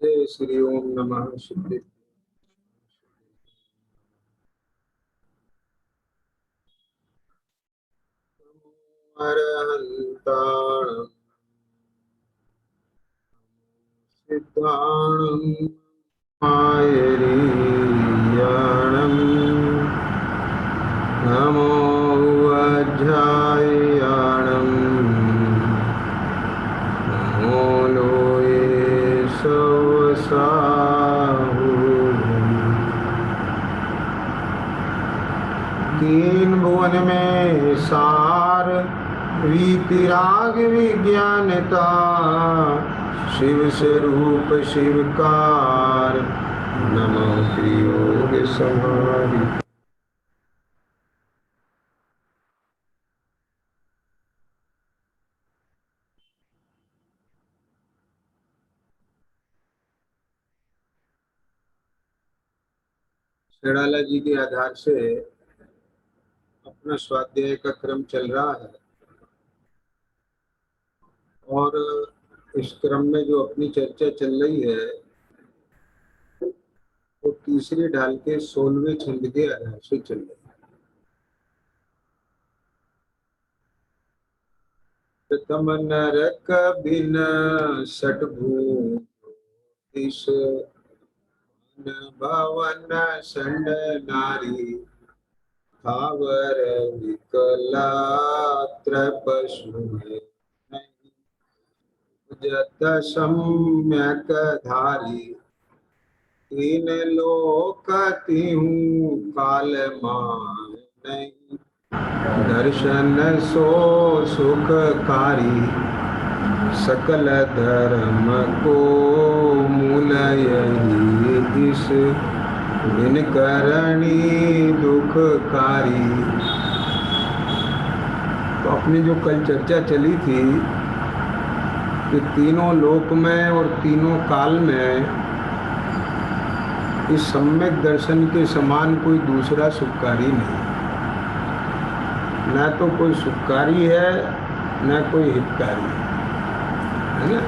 जय श्री ओम नमः शिवाय। अरहन्ताणं सिद्धाणं मायरीयाणं नमो वज्रायाणं नमो लोये सवसाहुः। तीन भुवन में सार वीतिराग विज्ञानता शिव स्वरूप शिवकार नमो त्रियोग समाधि। शेड़ाला जी के आधार से अपना स्वाध्याय का क्रम चल रहा है और इस क्रम में जो अपनी चर्चा चल रही है वो तीसरे ढाल के 16वें छंद के आधार से चल रही है। प्रथम नरक बिन षटभूतिष भवन संड नारी थावर विकलात्र पशु जत सम्यक धारी तीन लोक तिहूं काल मान नहीं दर्शन सो सुखकारी सकल धर्म को मूल यही इस बिन करणी दुखकारी। तो अपनी जो कल चर्चा चली थी कि तीनों लोक में और तीनों काल में इस सम्यक दर्शन के समान कोई दूसरा सुखकारी नहीं, न तो कोई सुखकारी है न कोई हितकारी है ना।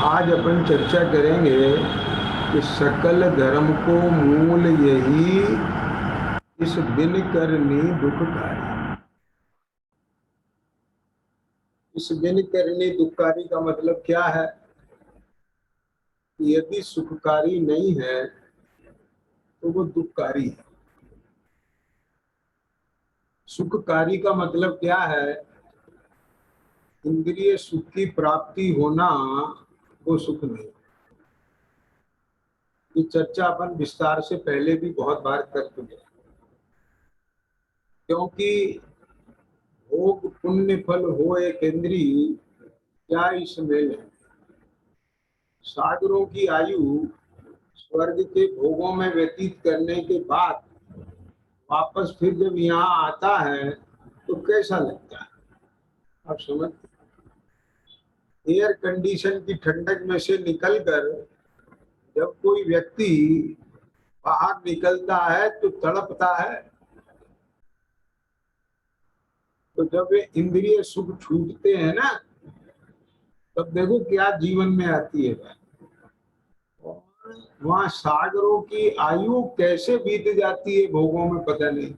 आज अपन चर्चा करेंगे कि सकल धर्म को मूल यही इस बिन करनी दुखकारी। इस बिन करनी दुखकारी का मतलब क्या है? यदि सुखकारी नहीं है तो वो दुखकारी है। सुखकारी का मतलब क्या है? इंद्रिय सुख की प्राप्ति होना वो सुख नहीं। ये चर्चा अपन विस्तार से पहले भी बहुत बार कर चुके हैं, क्योंकि भोग पुण्य फल हो एक इंद्रिय क्या इसमें सागरों की आयु स्वर्ग के भोगों में व्यतीत करने के बाद वापस फिर जब यहाँ आता है तो कैसा लगता है आप समझ। एयर कंडीशन की ठंडक में से निकलकर जब कोई व्यक्ति बाहर निकलता है तो तड़पता है। तो जब वे इंद्रिय सुख छूटते हैं ना तब देखो क्या जीवन में आती है। वहां सागरों की आयु कैसे बीत जाती है भोगों में पता नहीं।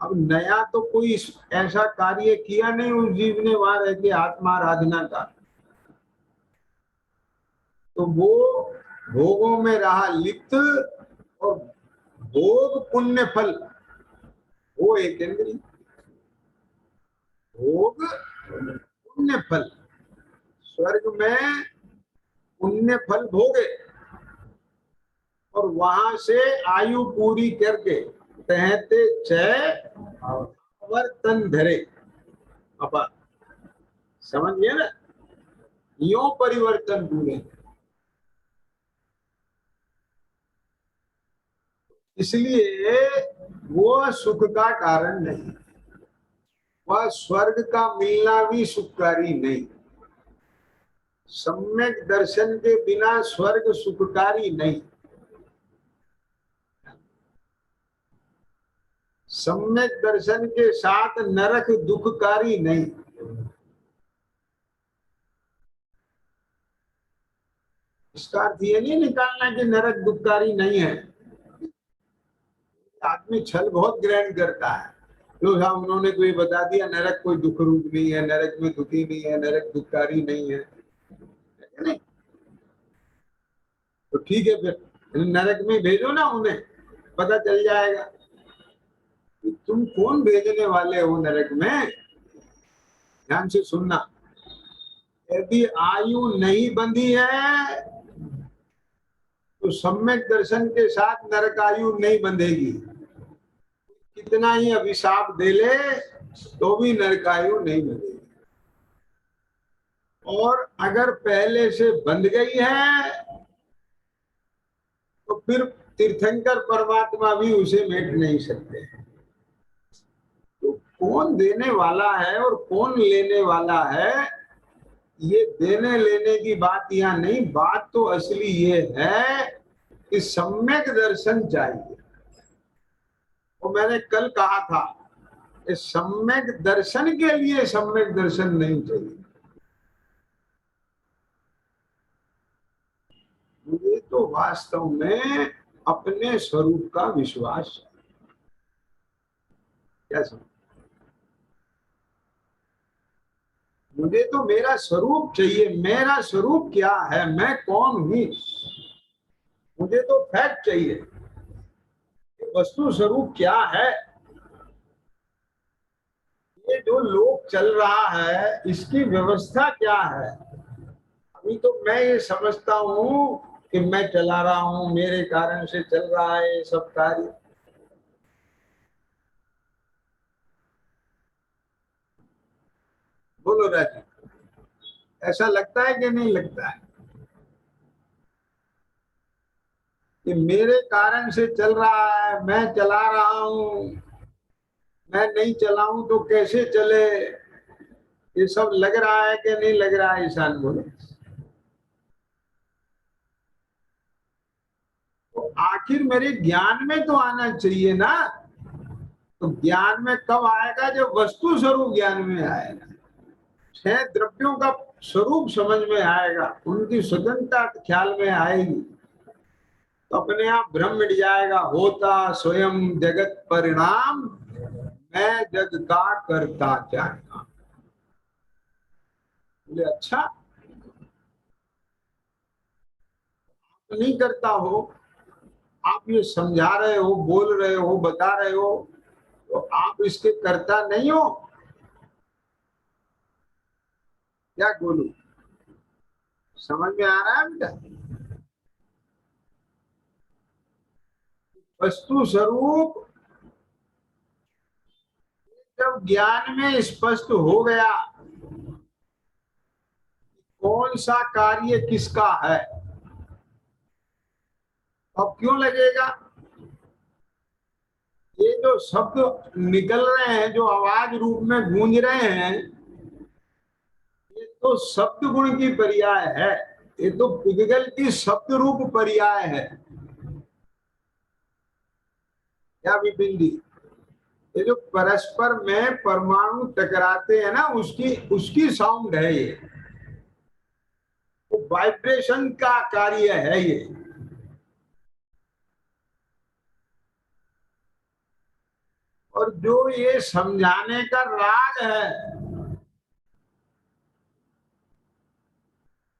अब नया तो कोई ऐसा कार्य किया नहीं उस जीव ने वहां रह के आत्माराधना का, तो वो भोगों में रहा लिप्त और भोग पुण्य फल वो एक इंद्रिय भोग पुण्य फल स्वर्ग में पुण्य फल भोगे और वहां से आयु पूरी करके कहते चय वर्तन धरे। अपा समझ गए ना, यो परिवर्तन पूरे। इसलिए वो सुख का कारण नहीं, वह स्वर्ग का मिलना भी सुखकारी नहीं। सम्यक दर्शन के बिना स्वर्ग सुखकारी नहीं। सम्यक दर्शन के साथ नरक दुखकारी नहीं। इसका अर्थ ये नहीं निकालना कि नरक दुखकारी नहीं है। आदमी छल बहुत ग्रहण करता है, तो हाँ उन्होंने कोई बता दिया नरक कोई दुख रूप नहीं है, नरक में दुखी नहीं है, नरक दुखकारी नहीं है, नहीं तो ठीक है, फिर नरक में भेजो ना उन्हें, पता चल जाएगा कि तुम कौन भेजने वाले हो नरक में। ध्यान से सुनना, यदि आयु नहीं बंधी है तो सम्यक दर्शन के साथ नरक आयु नहीं बंधेगी। कितना ही अभिशाप दे ले तो भी नरक आयु नहीं बंधेगी। और अगर पहले से बंध गई है तो फिर तीर्थंकर परमात्मा भी उसे मेट नहीं सकते। तो कौन देने वाला है और कौन लेने वाला है, ये देने लेने की बात यहाँ नहीं। बात तो असली ये है कि सम्यक दर्शन चाहिए। और मैंने कल कहा था कि सम्यक दर्शन के लिए सम्यक दर्शन नहीं चाहिए। मुझे तो वास्तव में अपने स्वरूप का विश्वास है। क्या समझ? मुझे तो मेरा स्वरूप चाहिए। मेरा स्वरूप क्या है, मैं कौन हूं, मुझे तो फैक्ट चाहिए। वस्तु स्वरूप क्या है, ये जो लोक चल रहा है इसकी व्यवस्था क्या है। अभी तो मैं ये समझता हूं कि मैं चला रहा हूं, मेरे कारण से चल रहा है ये सब कार्य। बोलो राजी, ऐसा लगता है कि नहीं लगता है कि मेरे कारण से चल रहा है, मैं चला रहा हूं, मैं नहीं चलाऊं तो कैसे चले, ये सब लग रहा है कि नहीं लग रहा है? ईशान बोलो। तो आखिर मेरे ज्ञान में तो आना चाहिए ना। तो ज्ञान में कब आएगा? जब वस्तु स्वरूप ज्ञान में आएगा, छह द्रव्यों का स्वरूप समझ में आएगा, उनकी स्वतंत्रता ख्याल में आएगी, तो अपने आप भ्रम मिट जाएगा। होता स्वयं जगत परिणाम, मैं जग का करता जानना। बोले अच्छा, तो नहीं करता हो, आप ये समझा रहे हो, बोल रहे हो, बता रहे हो, तो आप इसके करता नहीं हो क्या? बोलू, समझ में आ रहा है बेटा? वस्तु स्वरूप जब ज्ञान में स्पष्ट हो गया कौन सा कार्य किसका है, अब क्यों लगेगा? ये जो शब्द निकल रहे हैं, जो आवाज रूप में गूंज रहे हैं, ये तो शब्द गुण की पर्याय है। ये तो पिघल की शब्द रूप पर्याय है। क्या विपिन जी? ये जो परस्पर में परमाणु टकराते हैं ना, उसकी उसकी साउंड है ये, वो वाइब्रेशन का कार्य है ये। और जो ये समझाने का राग है,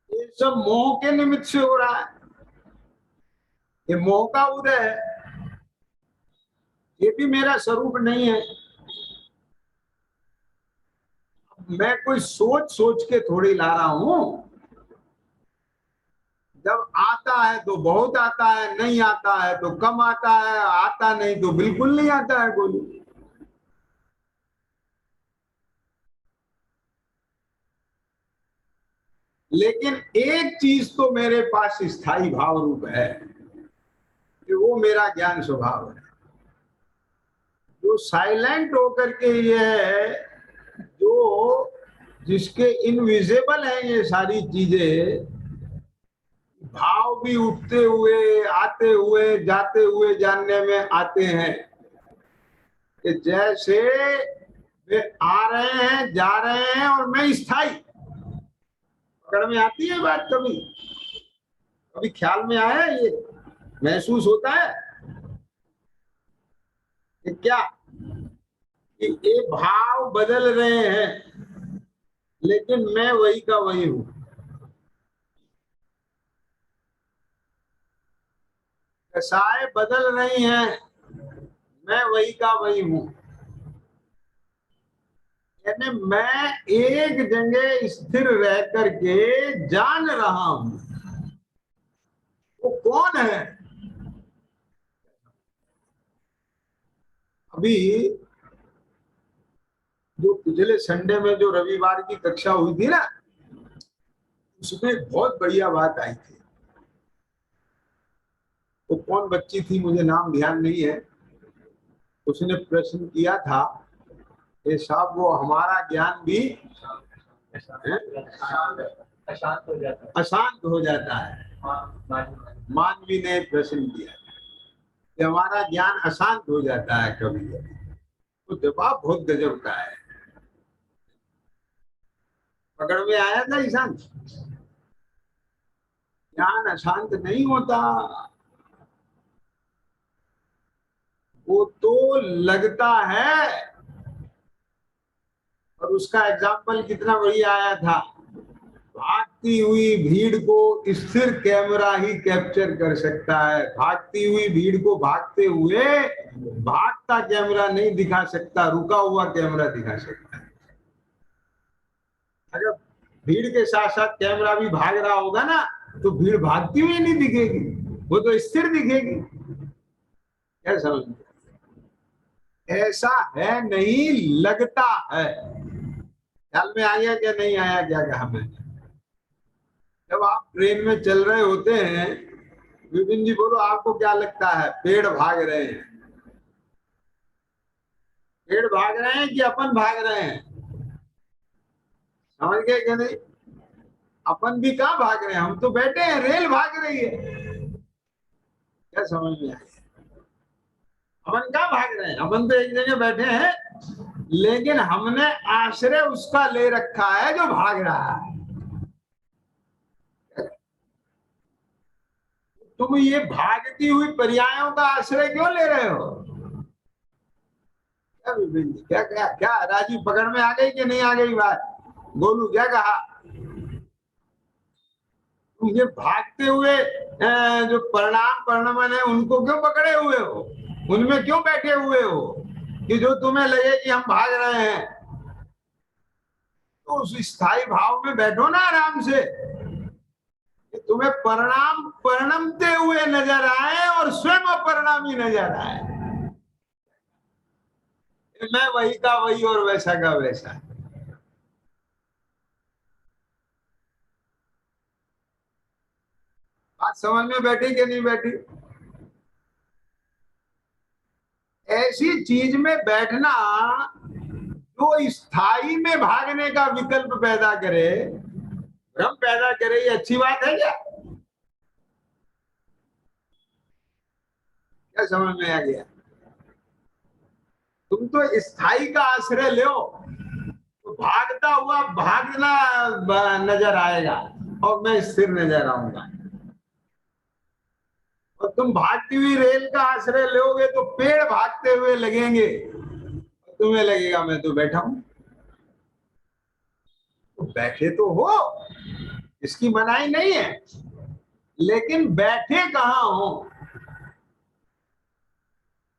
ये सब मोह के निमित्त से हो रहा है। ये मोह का उदय है, ये भी मेरा स्वरूप नहीं है। मैं कोई सोच सोच के थोड़ी ला रहा हूं। जब आता है तो बहुत आता है, नहीं आता है तो कम आता है, आता नहीं तो बिल्कुल नहीं आता है। बोलो, लेकिन एक चीज तो मेरे पास स्थायी भाव रूप है कि वो मेरा ज्ञान स्वभाव है, जो साइलेंट होकर के ये है, जो जिसके इनविजिबल है ये सारी चीजें, भाव भी उठते हुए, आते हुए, जाते हुए जानने में आते हैं। कि जैसे वे आ रहे हैं जा रहे हैं और मैं स्थायी। पकड़ में आती है बात? कभी कभी ख्याल में आया है, ये महसूस होता है कि क्या, कि ये भाव बदल रहे हैं लेकिन मैं वही का वही हूं। दशाएं बदल रही हैं, मैं वही का वही हूं। यानी मैं एक जगह स्थिर रह करके जान रहा हूं वो कौन है। अभी जो पिछले संडे में जो रविवार की कक्षा हुई थी ना, उसमें एक बहुत बढ़िया बात आई थी। वो कौन बच्ची थी मुझे नाम ध्यान नहीं है, उसने प्रश्न किया था, ये साहब वो हमारा ज्ञान भी अशांत हो जाता है। मानवी ने प्रश्न किया कि हमारा ज्ञान अशांत हो जाता है कभी कभी। तो जवाब बहुत गजब का है। पकड़ में आया था ईशान? ज्ञान अशांत नहीं होता, वो तो लगता है। और उसका एग्जाम्पल कितना बढ़िया आया था, भागती हुई भीड़ को स्थिर कैमरा ही कैप्चर कर सकता है। भागती हुई भीड़ को भागते हुए भागता कैमरा नहीं दिखा सकता, रुका हुआ कैमरा दिखा सकता है। अगर भीड़ के साथ साथ कैमरा भी भाग रहा होगा ना, तो भीड़ भागती हुई नहीं दिखेगी, वो तो स्थिर दिखेगी। क्या समझ में? ऐसा है नहीं, लगता है। ख्याल में आया क्या नहीं आया, क्या कहा मैंने? जब आप ट्रेन में चल रहे होते हैं, विपिन जी बोलो, आपको क्या लगता है पेड़ भाग रहे हैं? पेड़ भाग रहे हैं कि अपन भाग रहे हैं? समझ गए क्या नहीं? अपन भी कहाँ भाग रहे हैं, हम तो बैठे हैं, रेल भाग रही है। क्या समझ में आया? अपन कहाँ भाग रहे हैं, अपन तो एक जगह बैठे हैं, लेकिन हमने आश्रय उसका ले रखा है जो भाग रहा है। तुम ये भागती हुई पर्यायों का आश्रय क्यों ले रहे हो? क्या विपिन जी, क्या क्या क्या राजू, पकड़ में आ गई कि नहीं आ गई बात? गोलू क्या कहा? तुम ये भागते हुए जो परिणाम परिणमन है उनको क्यों पकड़े हुए हो, उनमें क्यों बैठे हुए हो कि जो तुम्हें लगे कि हम भाग रहे हैं? तो उस स्थायी भाव में बैठो ना आराम से, कि तुम्हें परिणाम परिणमते हुए नजर आए और स्वयं अपरिणामी नजर आए। मैं वही का वही और वैसा का वैसा। बात समझ में बैठी कि नहीं बैठी? ऐसी चीज में बैठना जो स्थाई में भागने का विकल्प पैदा करे, भ्रम पैदा करे, ये अच्छी बात है क्या? क्या समझ में आ गया? तुम तो स्थाई का आश्रय लो, तो भागता हुआ भागना नजर आएगा और मैं स्थिर नजर आऊंगा। और तुम भागती हुई रेल का आश्रय लोगे तो पेड़ भागते हुए लगेंगे, तुम्हें लगेगा मैं तो बैठा हूं। तो बैठे तो हो, इसकी मनाही नहीं है, लेकिन बैठे कहाँ हो?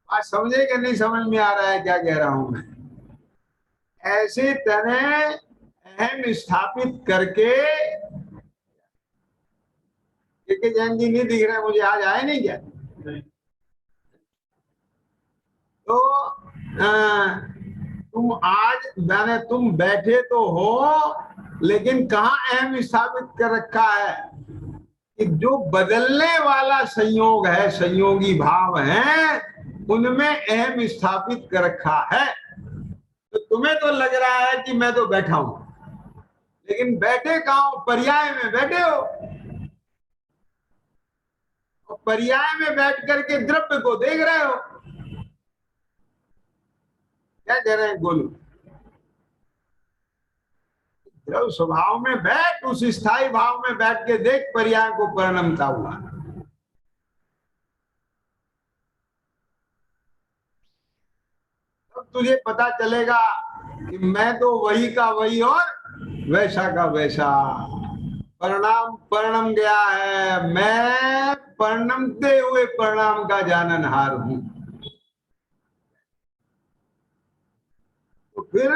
आज समझे कि नहीं समझ में आ रहा है क्या कह रहा हूं मैं? ऐसे तरह अहम स्थापित करके, के जैन जी नहीं दिख रहे मुझे, आज आए नहीं क्या? तो तुम आज मैंने, तुम बैठे तो हो, लेकिन कहाँ अहम स्थापित कर रखा है कि जो बदलने वाला संयोग है, संयोगी भाव है, उनमें अहम स्थापित कर रखा है। तो तुम्हें तो लग रहा है कि मैं तो बैठा हूं, लेकिन बैठे कहाँ हो? पर्याय में बैठे हो। और पर्याय में बैठ करके द्रव्य को देख रहे हो। क्या कह रहे हैं गोलू? द्रव स्वभाव में बैठ, उस स्थायी भाव में बैठ के देख पर्याय को परिणमता हुआ। तब तुझे पता चलेगा कि मैं तो वही का वही और वैसा का वैसा। परिणाम परिणम गया है, मैं परिणमते हुए परिणाम का जाननहार हूं। तो फिर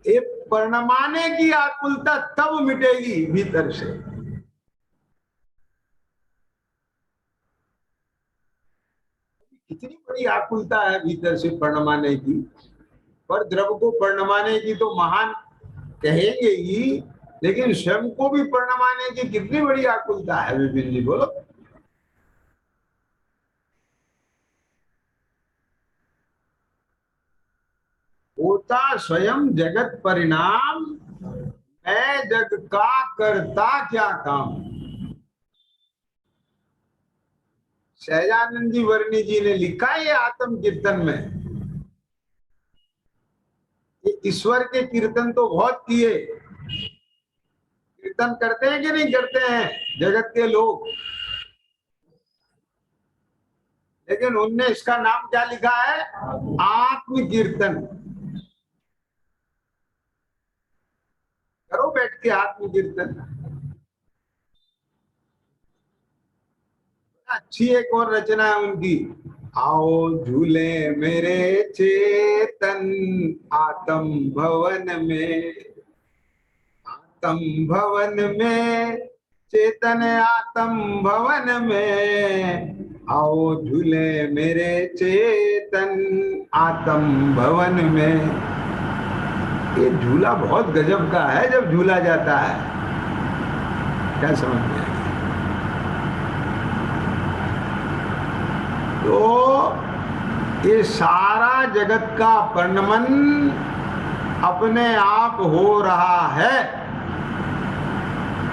ये परिणमाने की आकुलता तब मिटेगी भीतर से। कितनी बड़ी आकुलता है भीतर से परिणमाने की, पर द्रव को परिणमाने की तो महान कहेंगे ही, लेकिन स्वयं को भी परिणमाने की कितनी बड़ी आकुलता है विपिन जी, बोलो। होता स्वयं जगत परिणाम, मैं जग का करता क्या काम। सहजानंद जी वर्णी जी ने लिखा है ये आत्म कीर्तन में। ये ईश्वर के कीर्तन तो बहुत किए, कीर्तन करते हैं कि नहीं करते हैं जगत के लोग, लेकिन उनने इसका नाम क्या लिखा है? आत्म कीर्तन। करो बैठ के आत्म कीर्तन। अच्छी एक और रचना है उनकी, आओ झूले मेरे चेतन आत्म भवन में। आत्म भवन में चेतन, आत्म भवन में आओ झूले मेरे चेतन आत्म भवन में। ये झूला बहुत गजब का है जब झूला जाता है, क्या समझ में आया? तो ये सारा जगत का परिणमन अपने आप हो रहा है,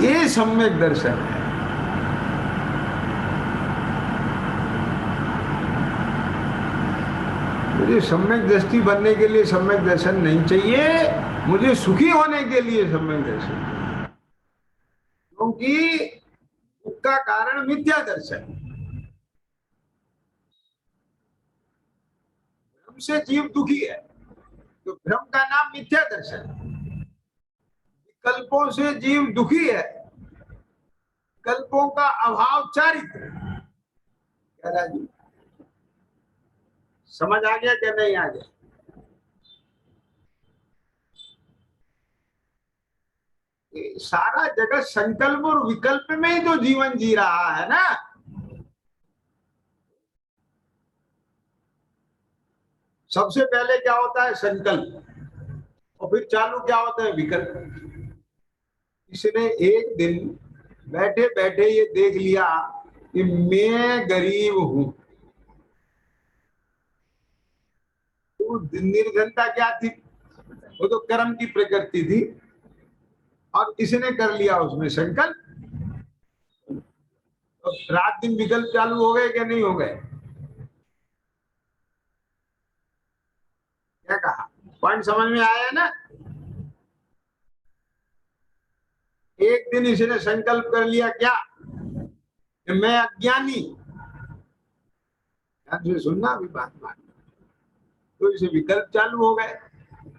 ये सम्यक दर्शन है। मुझे सम्यक दृष्टि बनने के लिए सम्यक दर्शन नहीं चाहिए, मुझे सुखी होने के लिए सम्यक दर्शन, क्योंकि दुख का कारण मिथ्या दर्शन। भ्रम से जीव दुखी है, तो भ्रम का नाम मिथ्या दर्शन। विकल्पों से जीव दुखी है, विकल्पों का अभाव चारित्र। क्या राजू, समझ आ गया क्या नहीं आ गया? सारा जगत संकल्प और विकल्प में ही तो जीवन जी रहा है ना। सबसे पहले क्या होता है? संकल्प, और फिर चालू क्या होता है? विकल्प। इसने एक दिन बैठे बैठे ये देख लिया कि मैं गरीब हूं, तो निर्धनता क्या थी? वो तो कर्म की प्रकृति थी, और इसने कर लिया उसमें संकल्प। तो रात दिन विकल्प चालू हो गए क्या नहीं हो गए? क्या कहा? पॉइंट समझ में आया ना? एक दिन इसने संकल्प कर लिया क्या कि मैं अज्ञानी, ध्यान से सुनना अभी बात मान, तो इसे विकल्प चालू हो गए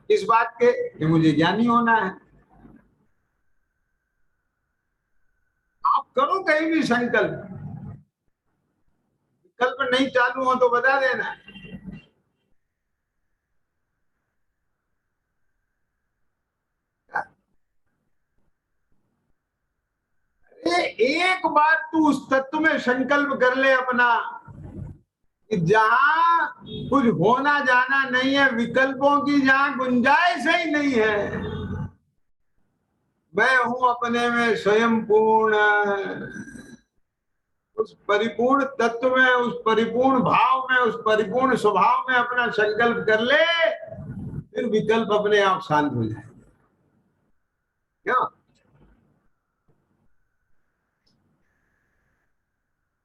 इस बात के कि मुझे ज्ञानी होना है। आप करो कहीं भी संकल्प, विकल्प नहीं चालू हो तो बता देना। एक बार तू उस तत्व में संकल्प कर ले अपना कि जहां कुछ होना जाना नहीं है, विकल्पों की जहां गुंजाइश ही नहीं है, मैं हूं अपने में स्वयं पूर्ण। उस परिपूर्ण तत्व में, उस परिपूर्ण भाव में, उस परिपूर्ण स्वभाव में अपना संकल्प कर ले, फिर विकल्प अपने आप शांत हो जाए। क्या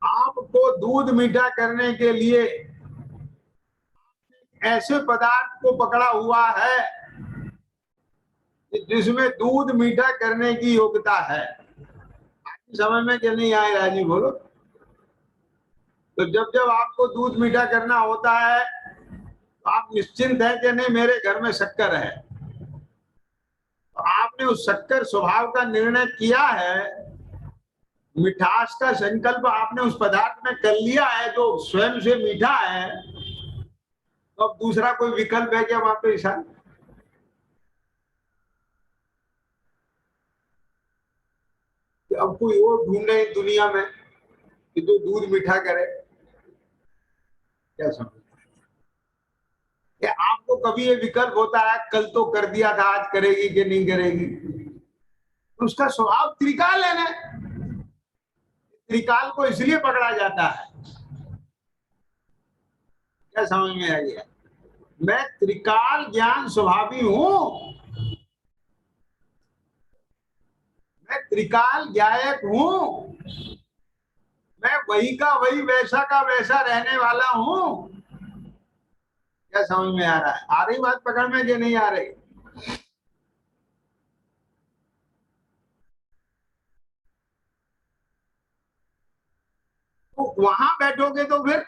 आपको दूध मीठा करने के लिए ऐसे पदार्थ को पकड़ा हुआ है जिसमें दूध मीठा करने की योग्यता है। समझ में कि नहीं आए राजी बोलो? तो जब जब आपको दूध मीठा करना होता है तो आप निश्चिंत हैं कि नहीं मेरे घर में शक्कर है, तो आपने उस शक्कर स्वभाव का निर्णय किया है, मिठास का संकल्प आपने उस पदार्थ में कर लिया है जो स्वयं से मीठा है, तो अब दूसरा कोई विकल्प है क्या वहां पे ईशान? कि अब कोई और ढूंढे दुनिया में कि जो दूध मीठा करे? क्या समझ? कि आपको कभी ये विकल्प होता है कल तो कर दिया था आज करेगी कि नहीं करेगी? तो उसका स्वभाव त्रिकाल है ना, त्रिकाल को इसलिए पकड़ा जाता है। क्या समझ में आ गया? मैं त्रिकाल ज्ञान स्वभावी हूं, मैं त्रिकाल ज्ञायक हूं, मैं वही का वही वैसा का वैसा रहने वाला हूं। क्या समझ में आ रहा है? आ रही बात पकड़ में कि नहीं आ रही? तो वहां बैठोगे तो फिर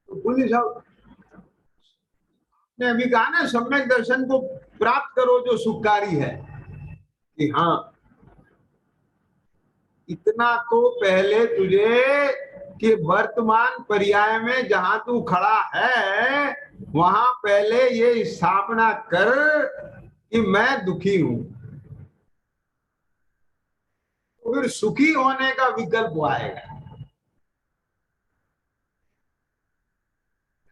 तो पुलिस साहब ने अभी कहा ना सम्यक दर्शन को प्राप्त करो जो सुखकारी है, कि हाँ इतना तो पहले तुझे कि वर्तमान पर्याय में जहां तू खड़ा है वहां पहले ये स्थापना कर कि मैं दुखी हूं, तो फिर सुखी होने का विकल्प आएगा।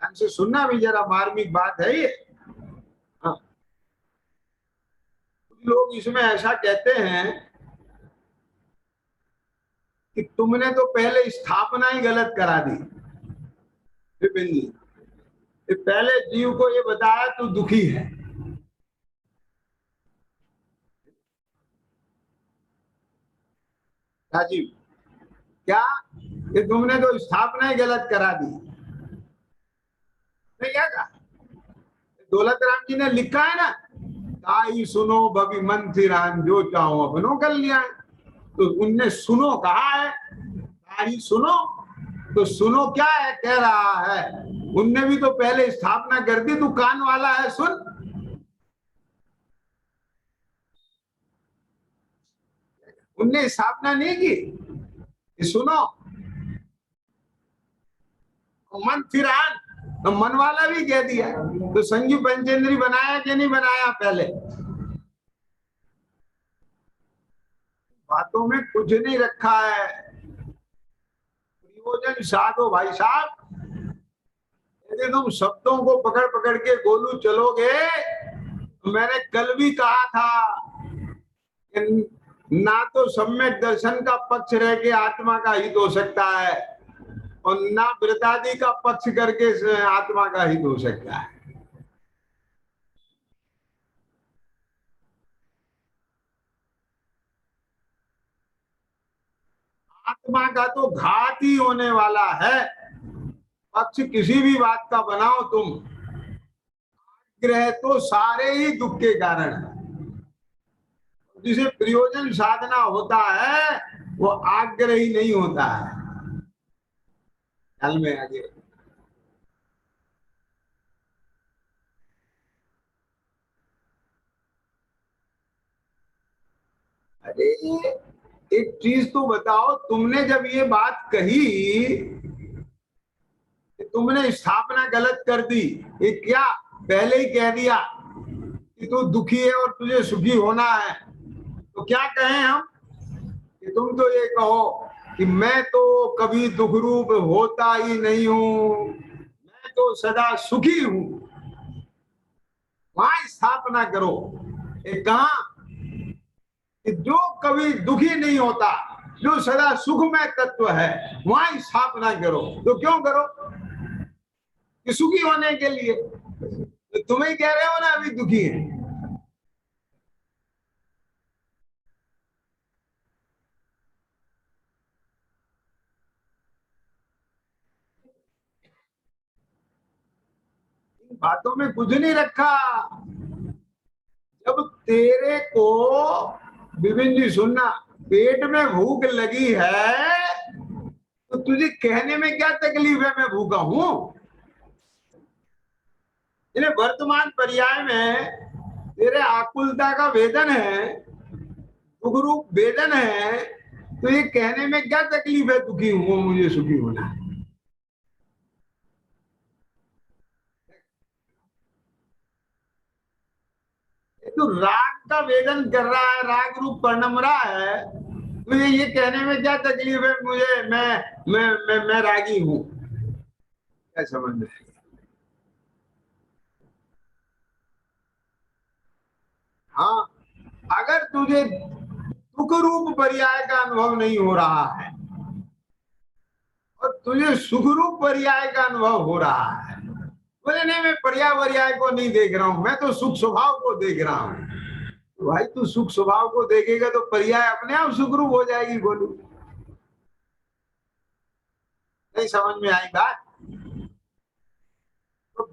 ध्यान से सुनना भी जरा मार्मिक बात है ये। हाँ, लोग इसमें ऐसा कहते हैं कि तुमने तो पहले स्थापना ही गलत करा दी विपिन जी। पहले जीव को ये बताया तू दुखी है, राजीव, क्या कि तुमने तो स्थापना ही गलत करा दी? नहीं क्या कहा? दौलत राम जी ने लिखा है ना, ताई सुनो भवि मंथिरान जो चाहो अपनो कर लिया। तो उनने सुनो कहा है, ताई सुनो, तो सुनो क्या है कह रहा है? उनने भी तो पहले स्थापना कर दी, तू कान वाला है सुन। उनने स्थापना नहीं की कि सुनो मन फिरान, तो मन वाला भी कह दिया। तो संजीव पंचेंद्री बनाया कि नहीं बनाया पहले? बातों में कुछ नहीं रखा है। प्रयोजन साधो भाई साहब, यदि तुम शब्दों को पकड़ पकड़ के गोलू चलोगे, तो मैंने कल भी कहा था कि ना तो सम्यक दर्शन का पक्ष रह के आत्मा का हित हो सकता है और ना वृतादि का पक्ष करके आत्मा का हित हो सकता है। आत्मा का तो घात ही होने वाला है। पक्ष किसी भी बात का बनाओ तुम, ग्रह तो सारे ही दुख के कारण है। जिसे प्रयोजन साधना होता है वो आग्रह ही नहीं होता है। ख्याल में आगे? अरे एक चीज तो बताओ, तुमने जब ये बात कही कि तुमने स्थापना गलत कर दी, ये क्या पहले ही कह दिया कि तू दुखी है और तुझे सुखी होना है, तो क्या कहें हम? कि तुम तो ये कहो कि मैं तो कभी दुख रूप होता ही नहीं हूं, मैं तो सदा सुखी हूं। वहां स्थापना करो। एक कहा कि जो कभी दुखी नहीं होता, जो सदा सुखमय तत्व है, वहां स्थापना करो। तो क्यों करो? कि सुखी होने के लिए। तो तुम ही कह रहे हो ना अभी दुखी है। बातों में कुछ नहीं रखा। जब तेरे को विपिन जी सुनना, पेट में भूख लगी है तो तुझे कहने में क्या तकलीफ है मैं भूखा हूं? इन्हें वर्तमान पर्याय में तेरे आकुलता का वेदन है, दुख रूप वेदन है, तो ये कहने में क्या तकलीफ है दुखी हूं, मुझे सुखी होना है। तो राग का वेदन कर रहा है, राग रूप परिणम रहा है, मुझे ये कहने में क्या तकलीफ है मुझे मैं रागी हूं? क्या समझ में? हाँ, अगर तुझे दुख रूप पर्याय का अनुभव नहीं हो रहा है और तुझे सुख रूप पर्याय का अनुभव हो रहा है, बोले नहीं मैं पर्याय को नहीं देख रहा हूं, मैं तो सुख स्वभाव को देख रहा हूं। तो भाई तू सुख स्वभाव को देखेगा तो पर्याय अपने आप सुखरूप हो जाएगी। बोलू, नहीं समझ में आई बात? तो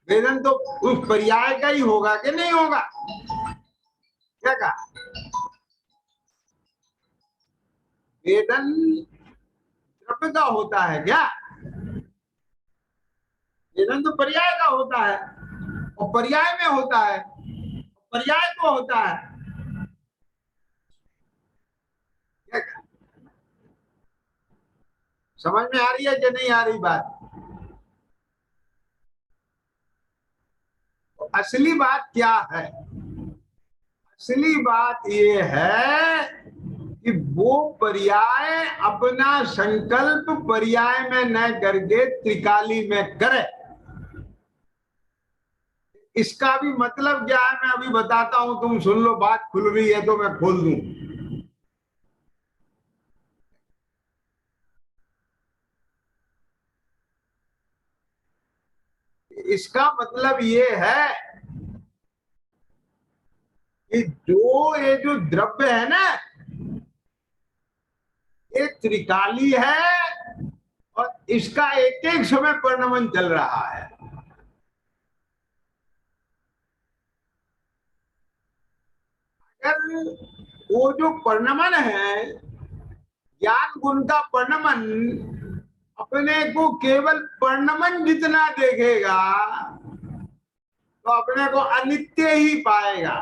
वेदन तो उस पर्याय का ही होगा कि नहीं होगा? क्या कहा? वेदन द्रव्य का होता है क्या? वेदन तो पर्याय का होता है, और पर्याय में होता है, पर्याय को होता है। क्या कहा? समझ में आ रही है कि नहीं आ रही बात? तो असली बात क्या है? असली बात ये है कि वो पर्याय अपना संकल्प पर्याय में न करके त्रिकाली में करे। इसका भी मतलब क्या है मैं अभी बताता हूं, तुम सुन लो, बात खुल रही है तो मैं खोल दूं। इसका मतलब ये है कि ये जो द्रव्य है ना, ये त्रिकाली है और इसका एक एक समय परिणमन चल रहा है। अगर वो जो परिणमन है, ज्ञान गुण का परिणमन, अपने को केवल परिणमन जितना देखेगा तो अपने को अनित्य ही पाएगा,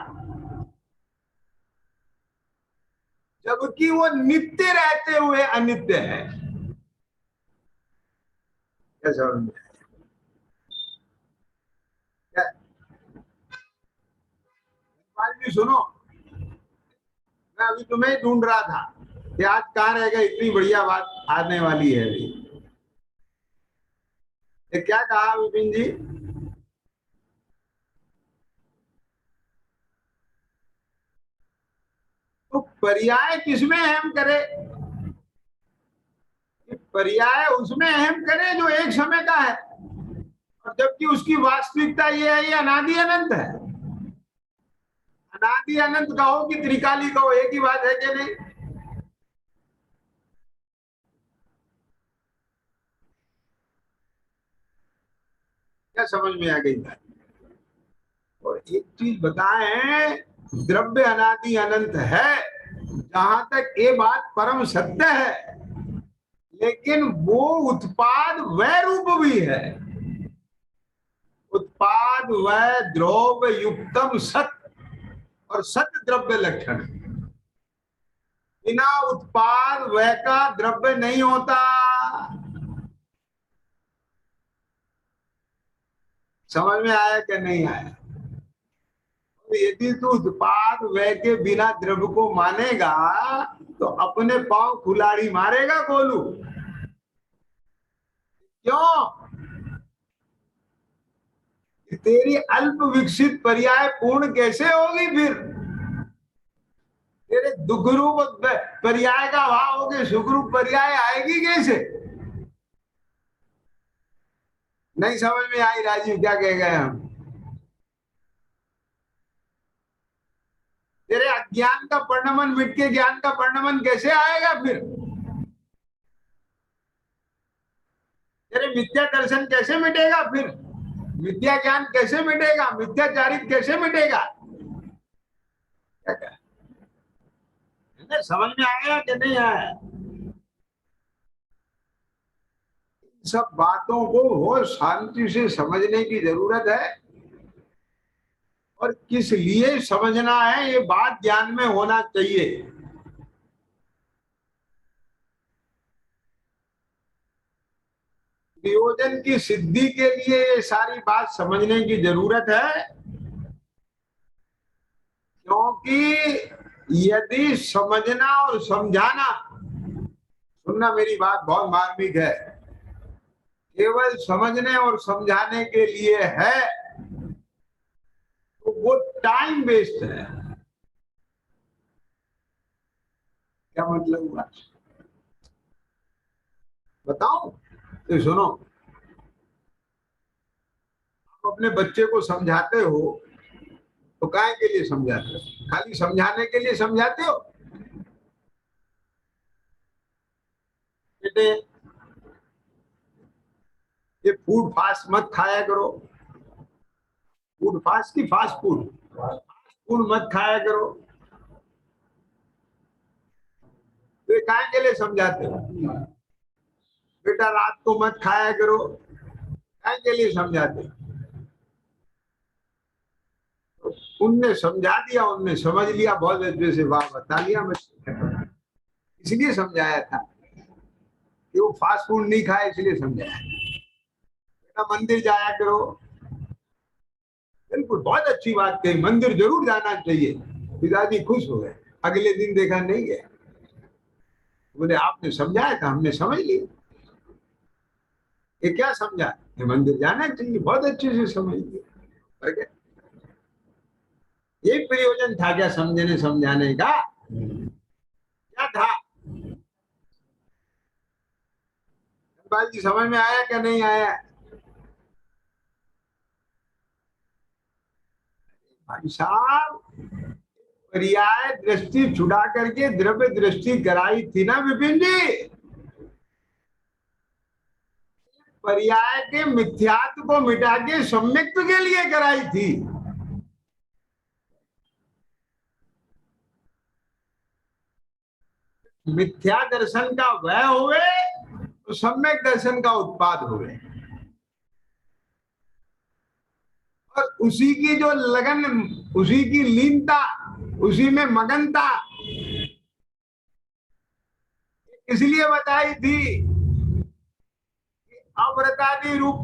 जबकि वो नित्य रहते हुए अनित्य है। क्या समझ में? जी सुनो, मैं अभी तुम्हें ढूंढ रहा था कि आज कहाँ रहेगा, इतनी बढ़िया बात आने वाली है अभी। ये क्या कहा विपिन जी? तो पर्याय किसमें अहम करे? पर्याय उसमें अहम करे जो एक समय का है, और जबकि उसकी वास्तविकता ये है, ये अनादि अनंत है। अनादि अनंत कहो कि त्रिकाली कहो, एक ही बात है कि नहीं? क्या समझ में आ गई बात? और एक चीज बताएं, द्रव्य अनादि अनंत है, जहां तक ये बात परम सत्य है, लेकिन वो उत्पाद वह रूप भी है। उत्पाद वह द्रव्य युक्तम सत, और सत द्रव्य लक्षण। बिना उत्पाद वह का द्रव्य नहीं होता। समझ में आया कि नहीं आया? तो यदि तू उत्पाद वह के बिना द्रव्य को मानेगा तो अपने पांव कुल्हाड़ी मारेगा गोलू। क्यों? तेरी अल्प विकसित पर्याय पूर्ण कैसे होगी फिर? तेरे दुख रूप पर्याय का भाव होगी, सुख रूप पर्याय आएगी कैसे? नहीं समझ में आई राजीव, क्या कह गए हम? तेरे अज्ञान का परिणमन मिट के ज्ञान का परिणमन कैसे आएगा फिर? तेरे मिथ्या दर्शन कैसे मिटेगा फिर? मिथ्या ज्ञान कैसे मिटेगा, मिथ्याचारित कैसे मिटेगा? क्या क्या समझ में आया कि नहीं आया? सब बातों को बहुत शांति से समझने की जरूरत है, और किस लिए समझना है ये बात ज्ञान में होना चाहिए। प्रयोजन की सिद्धि के लिए ये सारी बात समझने की जरूरत है, क्योंकि यदि समझना और समझाना, सुनना मेरी बात बहुत मार्मिक है, केवल समझने और समझाने के लिए है तो वो टाइम वेस्ट है। क्या मतलब हुआ बताओ? तो सुनो, आप अपने बच्चे को समझाते हो तो काय के लिए समझाते हो? खाली समझाने के लिए समझाते हो? बेटे ये फूड फास्ट मत खाया करो, फूड फास्ट की फास्ट फूड, फूड मत खाया करो, तो ये काय के लिए समझाते हो? बेटा रात को मत खाया करो, काय के लिए समझाते हो? उनने समझा दिया, उनने समझ लिया, बहुत अच्छे से वाह बता लिया, मैं इसलिए समझाया था कि वो फास्ट फूड नहीं खाए, इसलिए समझाया। बेटा मंदिर जाया करो, बिल्कुल बहुत अच्छी बात कही, मंदिर जरूर जाना चाहिए। पिताजी खुश हो गए। अगले दिन देखा नहीं गया, बोले आपने समझाया था, हमने समझ लिया। ये क्या समझा कि मंदिर जाना चाहिए, बहुत अच्छे से समझ लिया। यही प्रयोजन था क्या समझने समझाने का? क्या था? जी समझ में आया क्या नहीं आया? भाई साहब, पर्याय दृष्टि छुड़ा करके द्रव्य दृष्टि कराई थी ना विपिन जी। पर्याय के मिथ्यात्व को मिटा के सम्यक्त्व के लिए कराई थी। मिथ्या दर्शन का वह हुए तो सम्यक दर्शन का उत्पाद हुए, और उसी की जो लगन, उसी की लीनता, उसी में मगनता इसलिए बताई थी कि अमृतादि रूप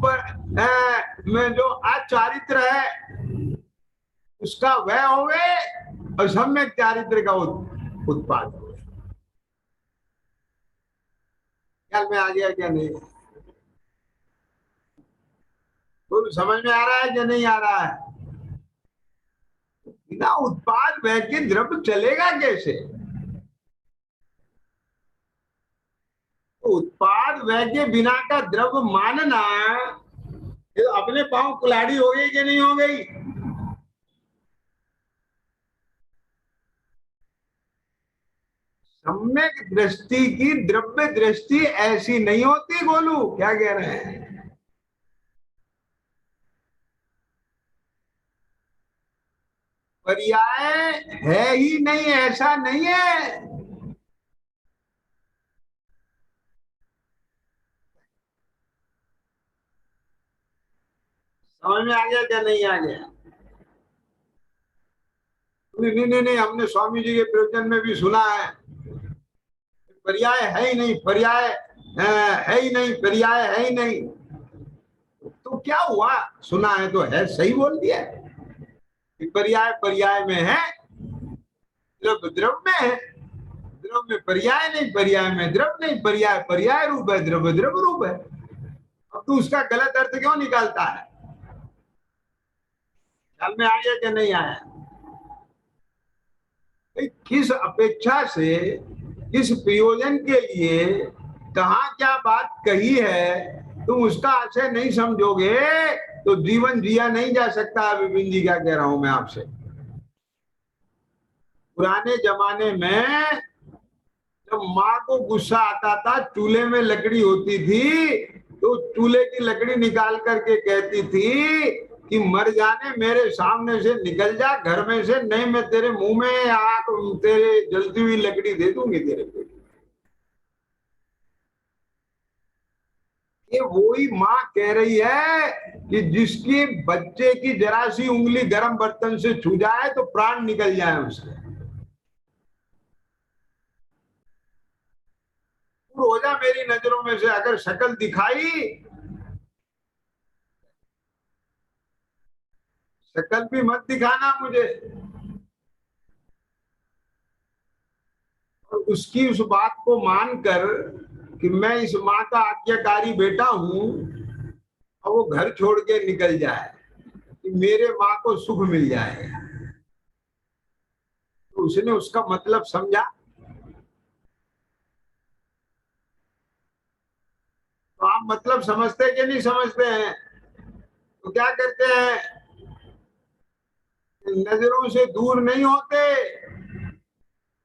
में जो आचारित्र है उसका वह होवे और सम्यक चारित्र का उत्पाद हो। ख्याल में आ गया क्या नहीं? तो समझ में आ रहा है क्या नहीं आ रहा है? बिना उत्पाद वह के द्रव्य चलेगा कैसे? तो उत्पाद वह के बिना का द्रव्य मानना, ये तो अपने पांव कुल्हाड़ी हो गई कि नहीं हो गई? सम्यक दृष्टि की द्रव्य दृष्टि ऐसी नहीं होती। गोलू क्या कह रहे हैं? पर्याय है ही नहीं, ऐसा नहीं है। समझ में आ गया क्या नहीं आ गया? नहीं नहीं नहीं, हमने स्वामी जी के प्रवचन में भी सुना है, पर्याय है ही नहीं, पर्याय है ही नहीं, पर्याय है ही नहीं। तो क्या हुआ? सुना है तो है, सही बोल दिया। पर्याय पर्याय में है, द्रव्य द्रव्य में है, द्रव्य में पर्याय नहीं, पर्याय में द्रव्य नहीं, पर्याय पर्याय रूप है, द्रव्य द्रव्य रूप है। अब तू उसका गलत अर्थ क्यों निकालता है? ख्याल में आ गया कि नहीं आया? किस अपेक्षा से, किस प्रयोजन के लिए, कहा क्या बात कही है, तुम उसका आशय नहीं समझोगे तो जीवन जिया नहीं जा सकता। विपिन जी क्या कह रहा हूं मैं आपसे? पुराने जमाने में जब माँ को गुस्सा आता था, चूल्हे में लकड़ी होती थी तो चूल्हे की लकड़ी निकाल करके कहती थी कि मर जाने, मेरे सामने से निकल जा घर में से, नहीं मैं तेरे मुंह में आग, तेरे जलती हुई लकड़ी दे दूंगी तेरे को। ये वही माँ कह रही है कि जिसकी बच्चे की जरा सी उंगली गर्म बर्तन से छू जाए तो प्राण निकल जाए उसके। दूर हो जा मेरी नजरों में से, अगर शक्ल दिखाई, शक्ल भी मत दिखाना मुझे। और उसकी उस बात को मानकर कि मैं इस माँ का आज्ञाकारी बेटा हूं, और वो घर छोड़ के निकल जाए कि मेरे माँ को सुख मिल जाएगा, तो उसने उसका मतलब समझा। तो आप मतलब समझते हैं कि नहीं समझते हैं? तो क्या करते हैं, नजरों से दूर नहीं होते,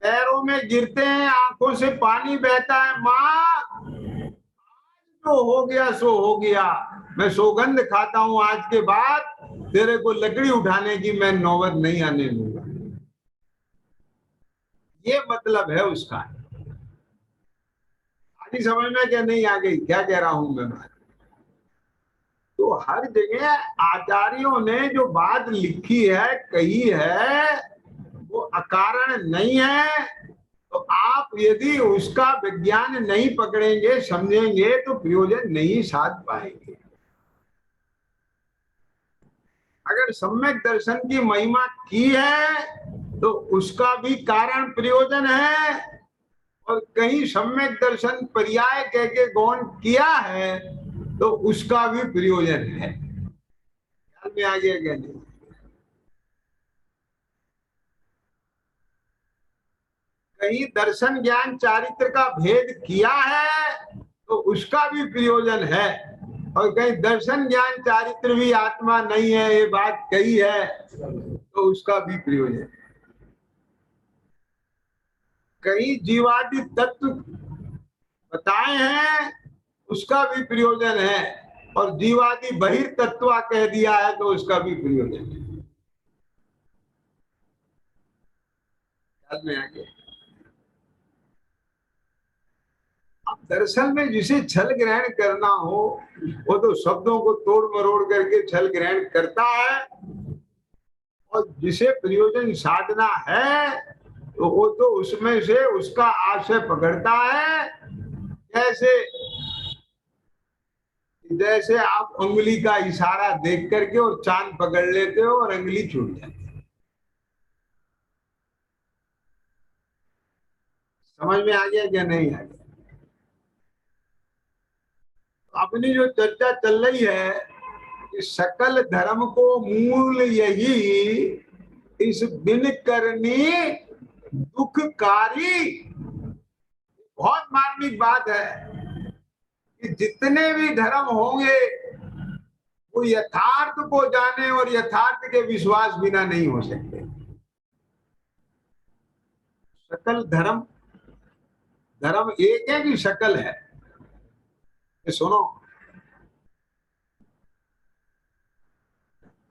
पैरों में गिरते हैं, आंखों से पानी बहता है। माँ, जो हो गया सो हो गया, मैं सौगंध खाता हूं आज के बाद तेरे को लकड़ी उठाने की मैं नौबत नहीं आने दूंगा। ये मतलब है उसका। आगे समझ में क्या नहीं आ गई, क्या कह रहा हूं मैं बात? तो हर जगह आचार्यों ने जो बात लिखी है, कही है, वो अकारण नहीं है। तो आप यदि उसका विज्ञान नहीं पकड़ेंगे, समझेंगे, तो प्रयोजन नहीं साध पाएंगे। अगर सम्यक दर्शन की महिमा की है तो उसका भी कारण प्रयोजन है, और कहीं सम्यक दर्शन पर्याय कह के गौण किया है तो उसका भी प्रयोजन है। ख्याल में आ गया क्या नहीं? कहीं दर्शन ज्ञान चारित्र का भेद किया है तो उसका भी प्रयोजन है, और कहीं दर्शन ज्ञान चारित्र भी आत्मा नहीं है ये बात कही है तो उसका भी प्रयोजन है। कहीं जीवादि तत्व बताए हैं, उसका भी प्रयोजन है, और जीवादि बहिर्तत्व कह दिया है तो उसका भी प्रयोजन है। में आगे अब दरअसल में जिसे छल ग्रहण करना हो वो तो शब्दों को तोड़ मरोड़ करके छल ग्रहण करता है, और जिसे प्रयोजन साधना है तो वो तो उसमें से उसका आशय पकड़ता है। जैसे जैसे आप उंगली का इशारा देख करके और चांद पकड़ लेते हो और उंगली छूट जाती है। समझ में आ गया क्या नहीं आ गया? अपनी जो चर्चा चल रही है कि सकल धर्म को मूल यही, इस बिन करनी दुखकारी। बहुत मार्मिक बात है कि जितने भी धर्म होंगे वो यथार्थ को जाने और यथार्थ के विश्वास बिना नहीं हो सकते। सकल धर्म, धर्म एक है कि शकल है? ये सुनो,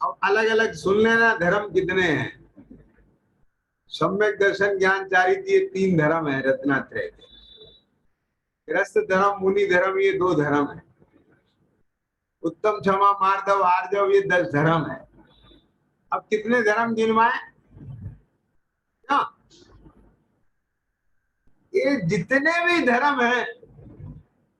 अब अलग अलग सुन लेना धर्म कितने हैं। सम्यक दर्शन ज्ञान चारित्र, ये 3 धर्म है रत्नात्रय के। गृहस्थ धर्म, मुनि धर्म, ये 2 धर्म है। उत्तम, क्षमा, मार्दव, आर्जव, ये 10 धर्म है। अब कितने धर्म गिनवाए? क्या ये जितने भी धर्म है,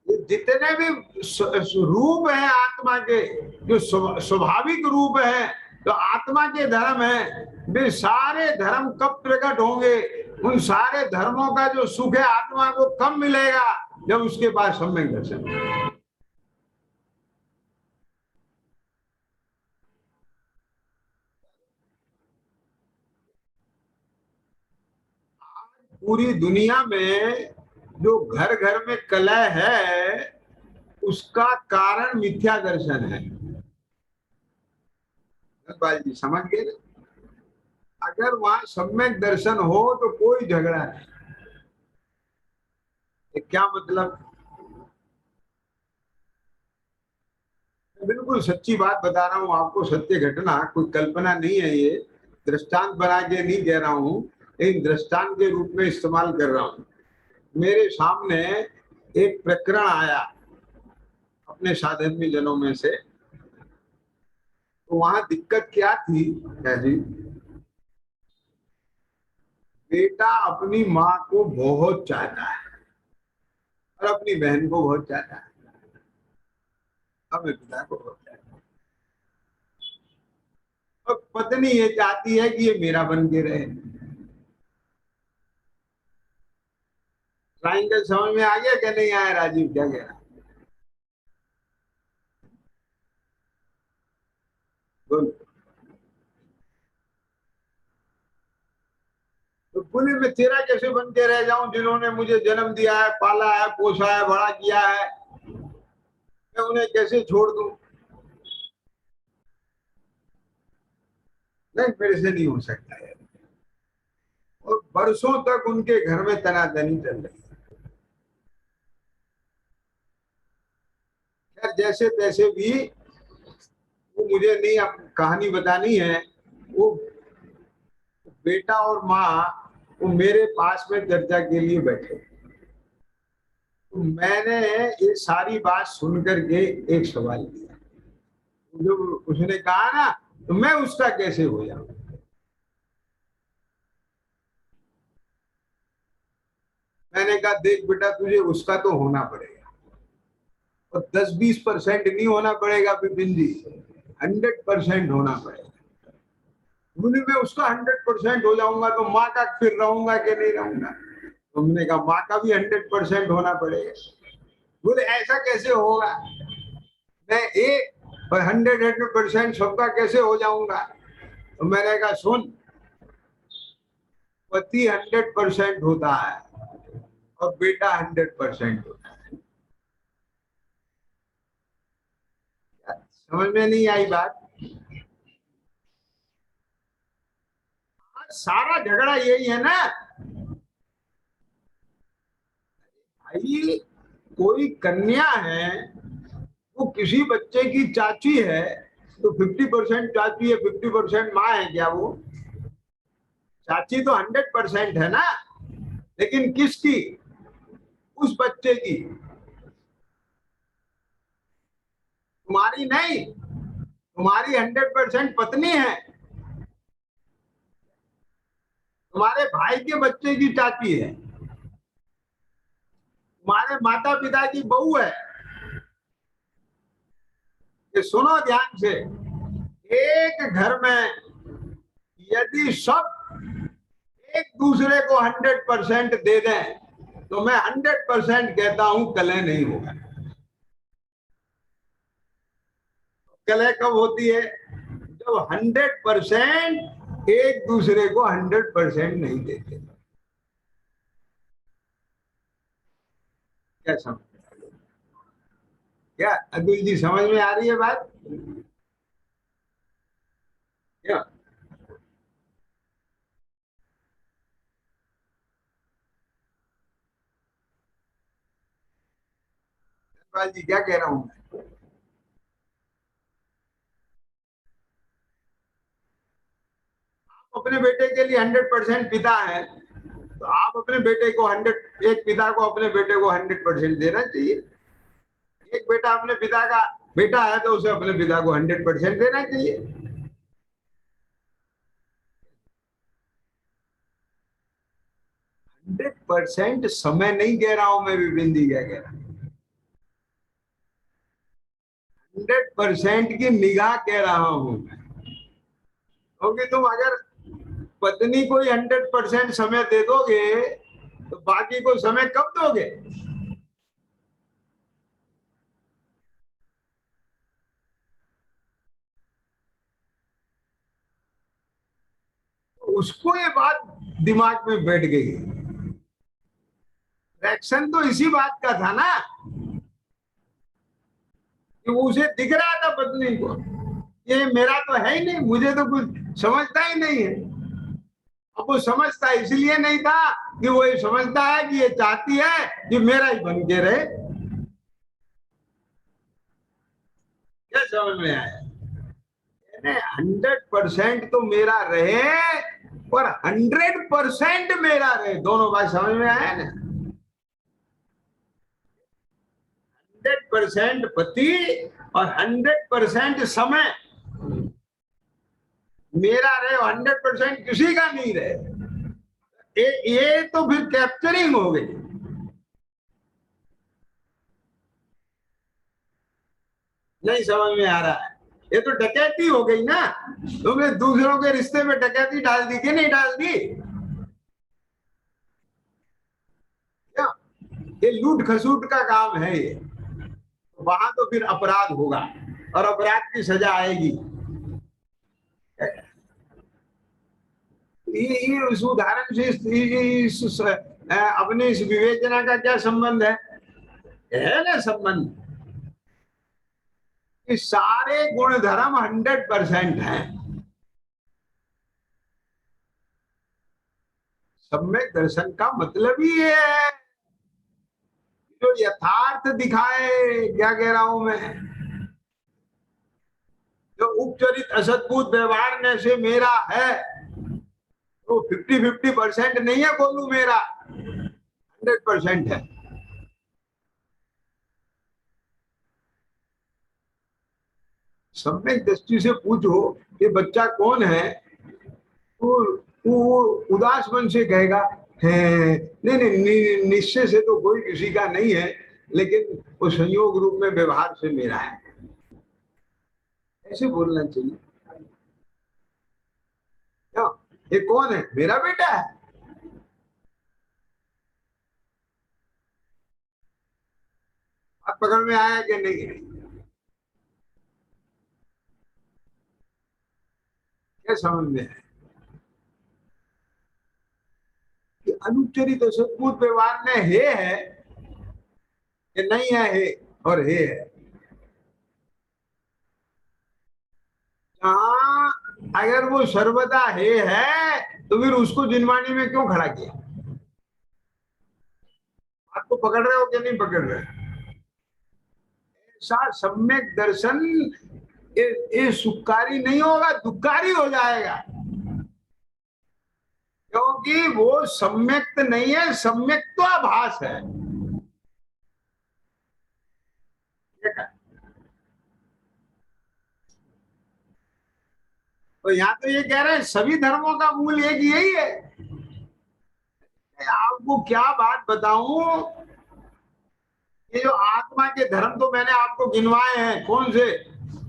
ये जितने भी रूप है आत्मा के, जो स्वाभाविक रूप है, तो आत्मा के धर्म है, वे सारे धर्म कब प्रकट होंगे? उन सारे धर्मों का जो सुख है आत्मा को कब मिलेगा? जब उसके पास सम्यक दर्शन। पूरी दुनिया में जो घर घर में कलह है उसका कारण मिथ्या दर्शन है। भाई जी समझ गए ना? अगर वहां सम्यक दर्शन हो तो कोई झगड़ा नहीं। क्या मतलब? बिल्कुल सच्ची बात बता रहा हूँ आपको, सत्य घटना, कोई कल्पना नहीं है ये, दृष्टांत बना के नहीं कह रहा हूँ, लेकिन दृष्टांत के रूप में इस्तेमाल कर रहा हूँ। मेरे सामने एक प्रकरण आया अपने साधर्मी जनों में से। तो वहां दिक्कत क्या थी क्या जी, बेटा अपनी माँ को बहुत चाहता है और अपनी बहन को बहुत चाहता है, अपने पिता को बहुत चाहता है। और पत्नी ये चाहती है कि ये मेरा बन के रहे। ट्राइंगल समझ में आ गया क्या नहीं आया राजीव, क्या कह रहा? बोल। तो बोले मैं तेरा कैसे बन के रह जाऊं, जिन्होंने मुझे जन्म दिया है, पाला है, पोसा है, बड़ा किया है, मैं उन्हें कैसे छोड़ दूं? नहीं, मेरे से नहीं हो सकता है। और बरसों तक उनके घर में तनातनी चल रही है। खैर जैसे तैसे भी, वो मुझे नहीं अब कहानी बतानी है। वो बेटा और माँ वो मेरे पास में चर्चा के लिए बैठे। तो मैंने ये सारी बात सुन करके एक सवाल किया, जो उसने कहा ना, तो मैं उसका कैसे हो जाऊं? मैंने कहा देख बेटा, तुझे उसका तो होना पड़ेगा, और 10-20% नहीं होना पड़ेगा विपिन जी, 100% होना पड़ेगा। बोले मैं उसका 100% हो जाऊंगा तो माँ का फिर रहूंगा कि नहीं रहूंगा? तुमने कहा माँ का भी 100% होना पड़ेगा। बोले ऐसा कैसे होगा, मैं एक 100% सबका कैसे हो जाऊंगा? तो मैंने कहा सुन, पति 100% होता है और बेटा 100% होता है। समझ में नहीं आई बात? सारा झगड़ा यही है ना भाई। कोई कन्या है, वो किसी बच्चे की चाची है, तो 50% चाची है, 50% माँ है क्या? वो चाची तो 100% है ना, लेकिन किसकी? उस बच्चे की, तुम्हारी नहीं। तुम्हारी 100% पत्नी है, तुम्हारे भाई के बच्चे की चाची है, तुम्हारे माता पिता की बहू है। ये सुनो ध्यान से, एक घर में यदि सब एक दूसरे को 100% दे दें, तो मैं 100% कहता हूं कलह नहीं होगा। कलह कब होती है? जब 100% एक दूसरे को 100% नहीं देते। क्या समझ, क्या अतुल जी समझ में आ रही है बात? क्या धनपाल जी क्या कह रहा हूं? अपने बेटे के लिए 100% पिता है, तो आप अपने बेटे को 100, एक पिता को अपने बेटे को 100% देना चाहिए। एक बेटा अपने पिता का बेटा है तो उसे अपने पिता को 100% देना चाहिए। 100% समय नहीं कह रहा हूं मैं, विपिन जी क्या कह रहा हूं, 100% की निगाह कह रहा हूं मैं। क्योंकि तुम अगर पत्नी को ही 100% समय दे दोगे, तो बाकी को समय कब दोगे? उसको ये बात दिमाग में बैठ गई। रिएक्शन तो इसी बात का था ना, कि वो उसे दिख रहा था पत्नी को, ये मेरा तो है ही नहीं, मुझे तो कुछ समझता ही नहीं है। अब वो समझता इसलिए नहीं था कि वो ये समझता है कि ये चाहती है कि मेरा ही बन के रहे। क्या समझ में आया? 100% तो मेरा रहे और 100% मेरा रहे, दोनों बात समझ में आया ना? 100% पति और 100% समय मेरा रहे, 100% किसी का नहीं रहे। ये तो फिर कैप्चरिंग हो गई। नहीं समझ में आ रहा है? ये तो डकैती हो गई ना। तुमने दूसरों के रिश्ते में डकैती डाल दी कि नहीं डाल दी? क्या ये लूट खसूट का काम है? ये वहां तो फिर अपराध होगा और अपराध की सजा आएगी। ये उस उदाहरण से अपने इस विवेचना का क्या संबंध है ना संबंध? कि सारे गुण धर्म 100% है। सम्यक दर्शन का मतलब ही ये है जो यथार्थ दिखाए। क्या कह रहा हूं मैं? जो उपचरित असद्भुत व्यवहार ने से मेरा है, तो 50-50% नहीं है बोलू, मेरा 100% है। सम्यक दृष्टि से पूछो कि बच्चा कौन है, तो वो उदास मन से कहेगा है नहीं नहीं, निश्चय से तो कोई किसी का नहीं है, लेकिन वो संयोग रूप में व्यवहार से मेरा है, ऐसे बोलना चाहिए। क्यों? ये कौन है? मेरा बेटा है। आप पकड़ में आया कि नहीं? क्या समझ में है कि अनुचरित सद्भुत व्यवहार में हे है कि नहीं है? हे और हे है। जहां अगर वो सर्वदा हे है तो फिर उसको जिनवाणी में क्यों खड़ा किया? आपको पकड़ रहे हो कि नहीं पकड़ रहे? ऐसा सम्यक दर्शन ये सुखकारी नहीं होगा, दुखकारी हो जाएगा। क्योंकि वो सम्यक्त नहीं है, सम्यक्त्वाभास है। तो यहाँ तो ये कह रहे हैं सभी धर्मों का मूल एक यही है। आपको क्या बात बताऊं, ये जो आत्मा के धर्म तो मैंने आपको गिनवाए हैं। कौन से?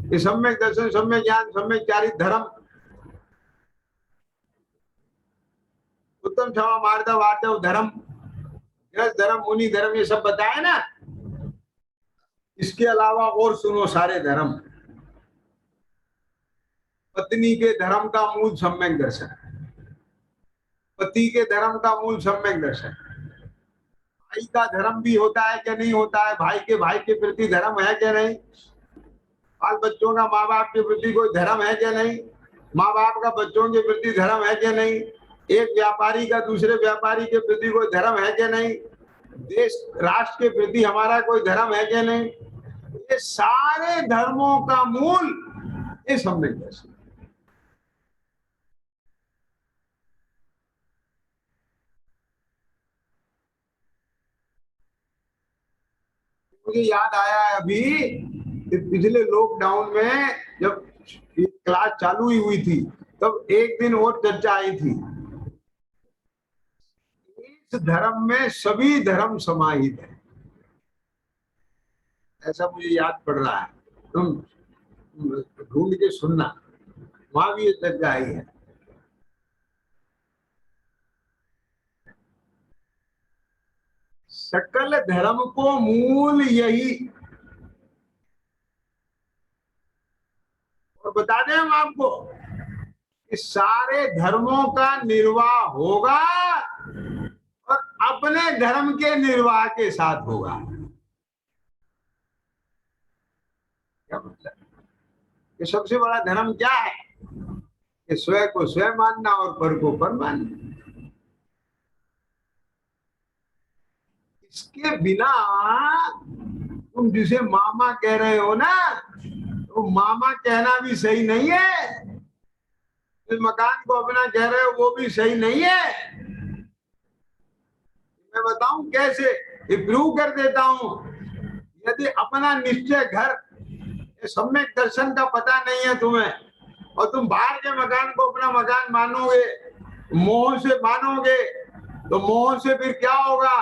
कि सम्यक दर्शन, सम्यक ज्ञान, सम्यक चारित धर्म, उत्तम क्षमा मार्दव आर्दव धर्म, गृहस्थ धर्म, मुनि धर्म, ये सब बताए ना। इसके अलावा और सुनो सारे धर्म। पत्नी के धर्म का मूल सम्यक दर्शन, पति के धर्म का मूल सम्यक दर्शन, भाई का धर्म भी होता है कि नहीं होता है, भाई के प्रति धर्म है कि नहीं, बाल बच्चों का माँ बाप के प्रति कोई धर्म है कि नहीं, माँ बाप का बच्चों के प्रति धर्म है कि नहीं, एक व्यापारी का दूसरे व्यापारी के प्रति कोई धर्म है कि नहीं, देश राष्ट्र के प्रति हमारा कोई धर्म है कि नहीं। ये सारे धर्मों का मूल ये सम्यक दर्शन। मुझे याद आया है अभी कि पिछले लॉकडाउन में जब क्लास चालू ही हुई थी, तब एक दिन और चर्चा आई थी। इस धर्म में सभी धर्म समाहित है, ऐसा मुझे याद पड़ रहा है। तुम ढूंढ के सुनना, वहां भी ये चर्चा आई है। सकल धर्म को मूल यही, और बता दें हम आपको कि सारे धर्मों का निर्वाह होगा और अपने धर्म के निर्वाह के साथ होगा। क्या मतलब? कि सबसे बड़ा धर्म क्या है? कि स्वयं को स्वयं मानना और पर को पर मानना। इसके बिना तुम जिसे मामा कह रहे हो ना, तो मामा कहना भी सही नहीं है, इस मकान को अपना कह रहे हो वो भी सही नहीं है। मैं बताऊं कैसे, ये प्रूव कर देता हूं। यदि अपना निश्चय घर, सम्यक दर्शन का पता नहीं है तुम्हें, और तुम बाहर के मकान को अपना मकान मानोगे, मोह से मानोगे, तो मोह से फिर क्या होगा?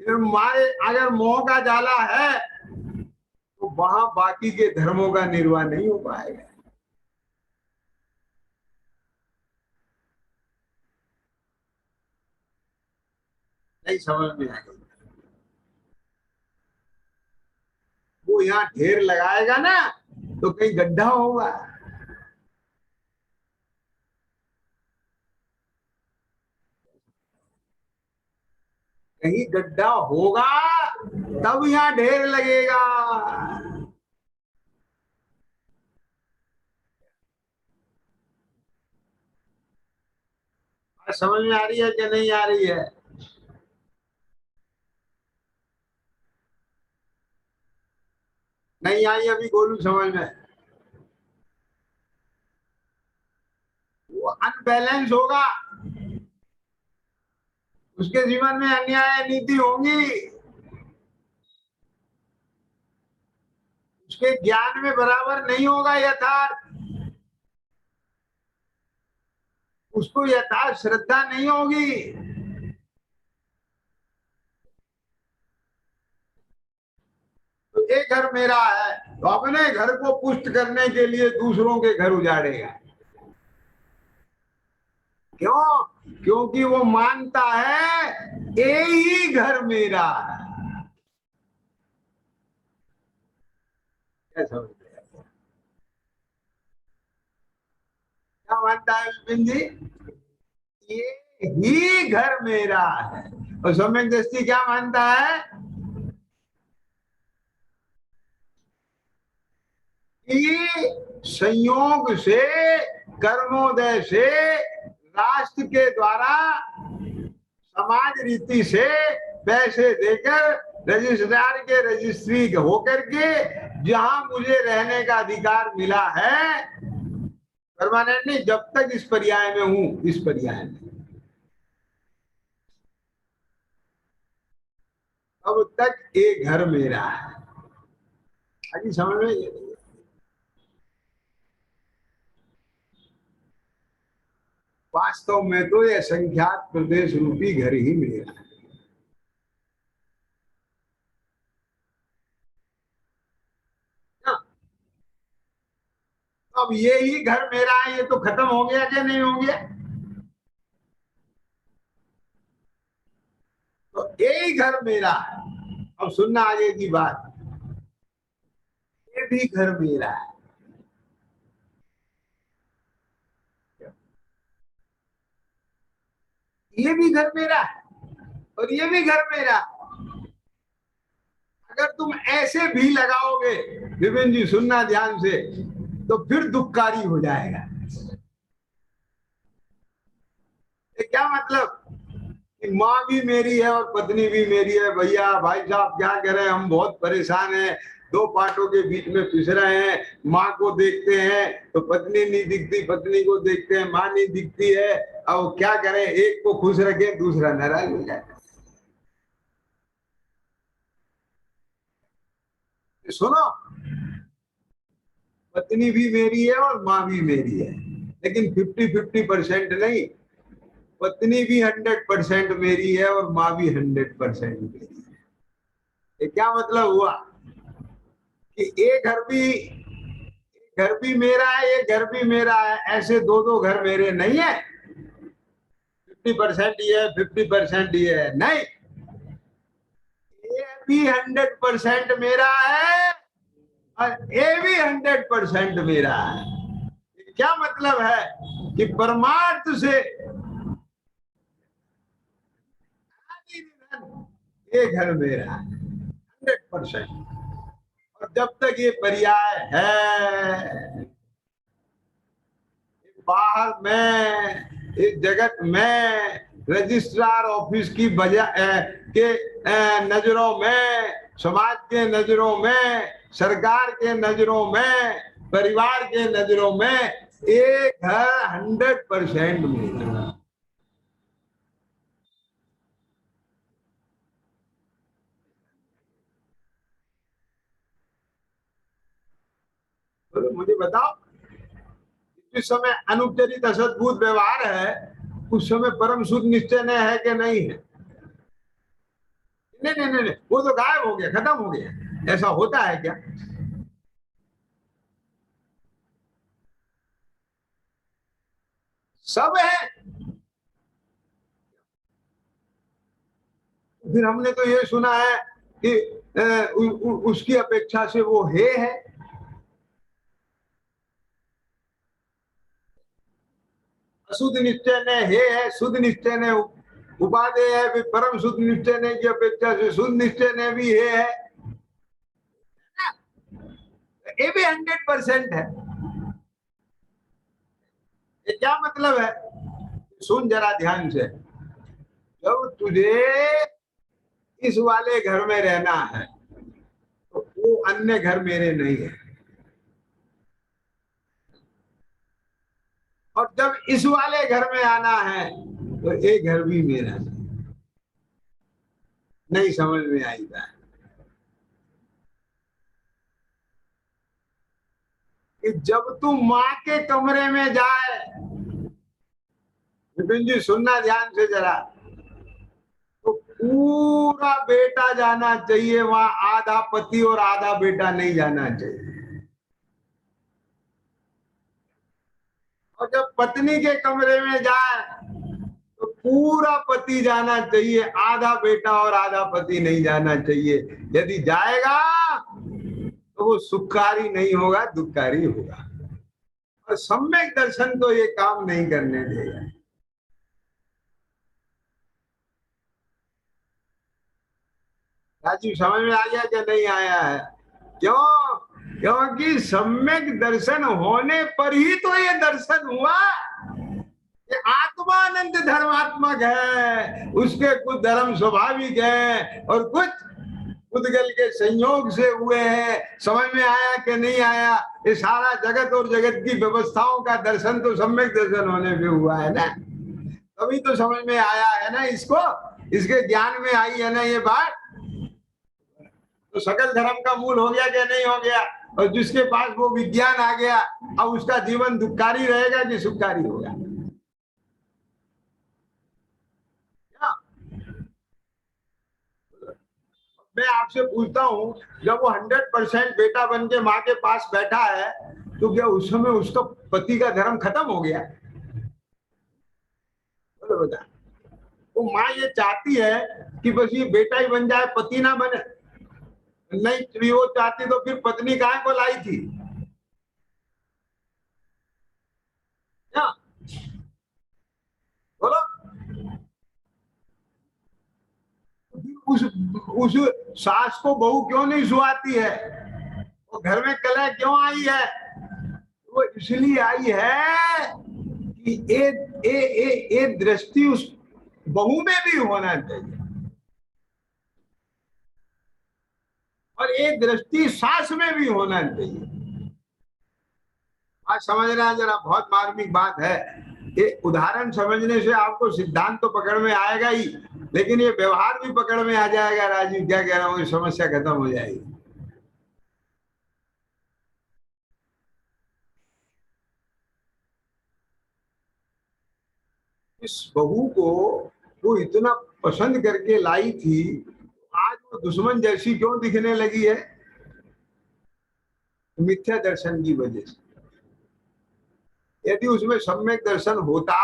हमारे अगर मोह का जाला है तो वहां बाकी के धर्मों का निर्वाह नहीं हो पाएगा। नहीं समझ में आएगा। वो यहाँ ढेर लगाएगा ना तो कहीं गड्ढा होगा। कहीं गड्ढा होगा तब यहाँ ढेर लगेगा। समझ में आ रही है कि नहीं आ रही है? नहीं आई अभी गोलू समझ में? वो अनबैलेंस होगा, उसके जीवन में अन्याय नीति होंगी, उसके ज्ञान में बराबर नहीं होगा यथार्थ, उसको यथार्थ श्रद्धा नहीं होगी। तो एक घर मेरा है तो अपने घर को पुष्ट करने के लिए दूसरों के घर उजाड़ेगा। क्यों? क्योंकि वो मानता है ये ही घर मेरा है। क्या समझ गया? क्या मानता है विपिन जी? ये ही घर मेरा है। और सम्यक दृष्टि क्या मानता है? कि संयोग से, कर्मोदय से, राष्ट्र के द्वारा समाज रीति से पैसे देकर रजिस्ट्रार के रजिस्ट्री होकर के जहां मुझे रहने का अधिकार मिला है परमानेंट नहीं, जब तक इस पर्याय में हूं, इस पर्याय में, तब तक ये घर मेरा है। आगे समझ में? वास्तव में तो ये संख्यात प्रदेश रूपी घर ही मेरा है। अब ये ही घर मेरा है, ये तो खत्म हो गया कि नहीं हो गया? तो ये ही घर मेरा है। अब सुनना आगे की बात, ये भी घर मेरा है। ये भी घर मेरा है और ये भी घर मेरा है। अगर तुम ऐसे भी लगाओगे विपिन जी, सुनना ध्यान से, तो फिर दुखकारी हो जाएगा। क्या मतलब? कि माँ भी मेरी है और पत्नी भी मेरी है। भैया भाई साहब क्या करें, हम बहुत परेशान हैं, दो पाटों के बीच में पिस रहे हैं। माँ को देखते हैं तो पत्नी नहीं दिखती, पत्नी को देखते हैं माँ नहीं दिखती है। अब क्या करें, एक को खुश रखें दूसरा नाराज हो जाए। सुनो, पत्नी भी मेरी है और माँ भी मेरी है, लेकिन 50-50% नहीं। पत्नी भी 100% मेरी है और माँ भी 100% मेरी है। ये क्या मतलब हुआ? कि घर भी मेरा है, ये घर भी मेरा है, ऐसे दो दो घर मेरे नहीं है। 50% ये है, 50% ये है, नहीं। ये भी 100% मेरा है और ये भी 100% मेरा है। क्या मतलब है? कि परमार्थ से ये घर मेरा है 100%। और जब तक ये पर्याय है, बाहर में, इस जगत में, रजिस्ट्रार ऑफिस की बजाय के नजरों में, समाज के नजरों में सरकार के नजरों में, परिवार के नजरों में एक है 100% मेरा। तो मुझे बताओ, जिस समय अनुपचरित असद्भुत व्यवहार है, उस समय परम शुद्ध निश्चय है कि नहीं है? नहीं नहीं नहीं, वो तो गायब हो गया, खत्म हो गया। ऐसा होता है क्या? सब है। फिर हमने तो ये सुना है कि उसकी अपेक्षा से वो है। अशुद्ध निश्चय ने है, शुद्ध निश्चय ने उपादेय है, फिर परम शुद्ध निश्चय ने की अपेक्षा से शुद्ध निश्चय ने भी है। ये भी 100% है। ये क्या मतलब है? सुन जरा ध्यान से। जब तुझे इस वाले घर में रहना है तो वो अन्य घर मेरे नहीं है, और जब इस वाले घर में आना है तो एक घर भी मेरा नहीं। समझ में आएगा कि जब तू माँ के कमरे में जाए, विपिन जी सुनना ध्यान से जरा, तो पूरा बेटा जाना चाहिए वहां, आधा पति और आधा बेटा नहीं जाना चाहिए। और जब पत्नी के कमरे में जाए तो पूरा पति जाना चाहिए, आधा बेटा और आधा पति नहीं जाना चाहिए। यदि जाएगा तो वो सुखकारी नहीं होगा, दुखकारी होगा। और सम्यक दर्शन तो ये काम नहीं करने देगा। राजीव समझ में आ गया क्या नहीं आया है? क्यों? क्योंकि सम्यक दर्शन होने पर ही तो ये दर्शन हुआ। ये आत्मानंद धर्मात्मक है, उसके कुछ धर्म स्वाभाविक है और कुछ उद्गल के संयोग से हुए हैं। समझ में आया कि नहीं आया? ये सारा जगत और जगत की व्यवस्थाओं का दर्शन तो सम्यक दर्शन होने पे हुआ है ना, तभी तो समझ में आया है ना इसको, इसके ज्ञान में आई है ना ये बात। तो सकल धर्म का मूल हो गया क्या नहीं हो गया? और जिसके पास वो विज्ञान आ गया, अब उसका जीवन दुखकारी रहेगा कि सुखकारी होगा? मैं आपसे पूछता हूँ, जब वो 100% बेटा बन के माँ के पास बैठा है, तो क्या उस समय उसका पति का धर्म खत्म हो गया? बोलो बता। वो माँ ये चाहती है कि बस ये बेटा ही बन जाए, पति ना बने। नहीं वो चाहती तो फिर पत्नी काहे को लाई थी? क्या बोलो? उस उस सास को बहू क्यों नहीं सुहाती है? वो घर में कलह क्यों आई है? वो इसलिए आई है कि ए दृष्टि उस बहू में भी होना चाहिए, और एक दृष्टि सास में भी होना चाहिए। आज समझना जरा, बहुत मार्मिक बात है। ये उदाहरण समझने से आपको सिद्धांत तो पकड़ में आएगा ही, लेकिन ये व्यवहार भी पकड़ में आ जाएगा। राजीव क्या कह रहा हूँ, समस्या खत्म हो जाएगी। इस बहू को वो इतना पसंद करके लाई थी, आज वो दुश्मन जैसी क्यों दिखने लगी है? मिथ्या दर्शन की वजह से। यदि उसमें सम्यक दर्शन होता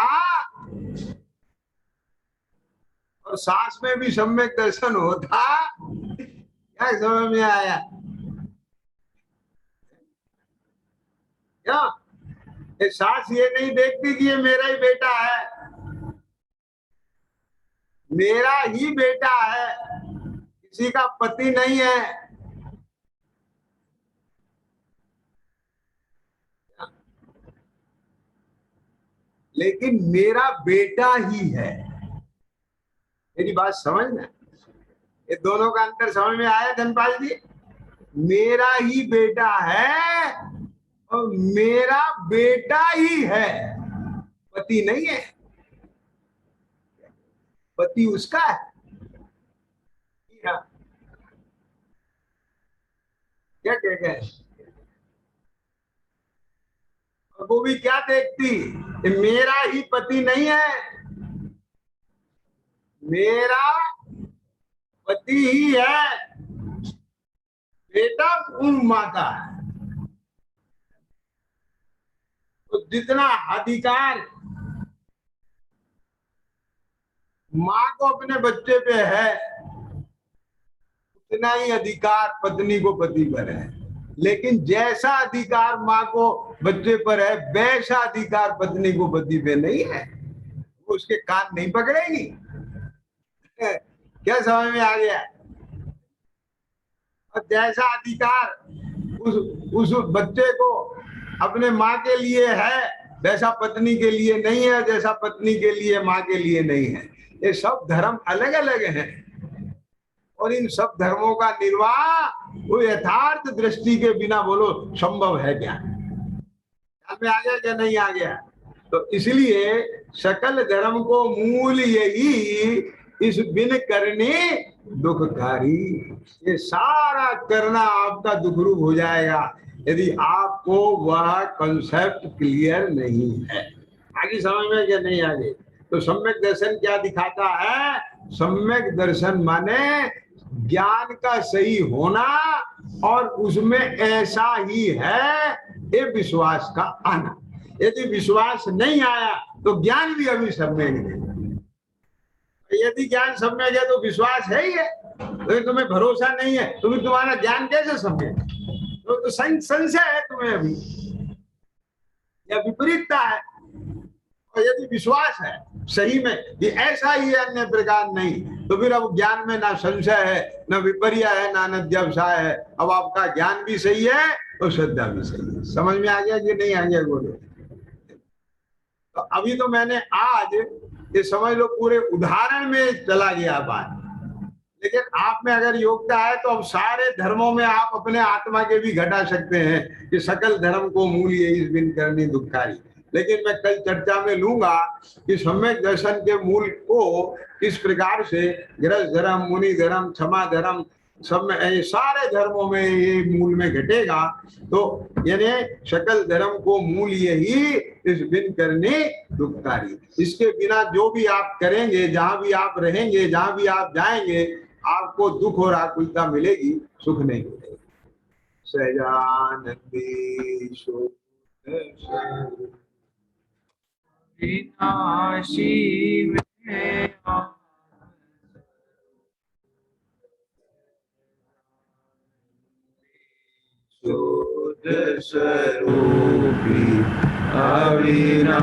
और सास में भी सम्यक दर्शन होता, क्या समझ में आया? क्या सास ये नहीं देखती कि ये मेरा ही बेटा है, मेरा ही बेटा है, किसी का पति नहीं है। लेकिन मेरा बेटा ही है। मेरी बात समझना, ये दोनों का अंतर समझ में आया धनपाल जी? मेरा ही बेटा है और मेरा बेटा ही है, पति नहीं है। पति उसका है। क्या कह गए? और वो भी क्या देखती, मेरा ही पति नहीं है, मेरा पति ही है, बेटा पूर्ण माता है। तो जितना अधिकार माँ को अपने बच्चे पे है, उतना ही अधिकार पत्नी को पति पर है। लेकिन जैसा अधिकार माँ को बच्चे पर है, वैसा अधिकार पत्नी को पति पे नहीं है। वो उसके कान नहीं पकड़ेगी। क्या समझ में आ गया? और जैसा अधिकार उस बच्चे को अपने माँ के लिए है, वैसा पत्नी के लिए नहीं है, जैसा पत्नी के लिए माँ के लिए नहीं है। ये सब धर्म अलग अलग हैं और इन सब धर्मों का निर्वाह वो यथार्थ दृष्टि के बिना बोलो संभव है क्या? ख्याल में आ गया क्या नहीं आ गया? तो इसलिए सकल धर्म को मूल यही, इस बिन करने दुखकारी। ये सारा करना आपका दुख रूप हो जाएगा यदि आपको वह कंसेप्ट क्लियर नहीं है। आगे समझ में क्या नहीं आगे? तो सम्यक दर्शन क्या दिखाता है? सम्यक दर्शन माने ज्ञान का सही होना और उसमें ऐसा ही है ये विश्वास का आना। यदि विश्वास नहीं आया तो ज्ञान भी अभी सम्यक नहीं। यदि ज्ञान सम्यक है तो विश्वास है ही है। तो तुम्हें भरोसा नहीं है तो तुम्हारा ज्ञान कैसे सम्यक? तो संशय है तुम्हें अभी, या विपरीतता है। और यदि विश्वास है सही में कि ऐसा ही है, अन्य प्रकार नहीं, तो फिर अब ज्ञान में ना संशय है, ना विपर्य है, ना अनध्यवसाय है। अब आपका ज्ञान भी सही है और श्रद्धा भी सही है। समझ में आ गया कि नहीं आ गया? बोलो। तो अभी तो मैंने आज ये समझ लो पूरे उदाहरण में चला गया बात, लेकिन आप में अगर योग्यता है तो अब सारे धर्मों में आप अपने आत्मा के भी घटा सकते हैं कि सकल धर्म को मूल ये इस बिन करनी दुखकारी। लेकिन मैं कल चर्चा में लूंगा कि सम्यक दर्शन के मूल को किस प्रकार से गृहस्थ धर्म, मुनि धर्म, क्षमा धर्म, सब में सारे धर्मों में ये मूल में घटेगा। तो यानी सकल धर्म को मूल यही इस बिन करने दुखकारी। इसके बिना जो भी आप करेंगे, जहां भी आप रहेंगे, जहां भी आप जाएंगे, आपको दुख और आकुलता मिलेगी, सुख नहीं मिलेगा। सहजानंदी विनाशी में शुद्ध स्वरूपी अविनाशी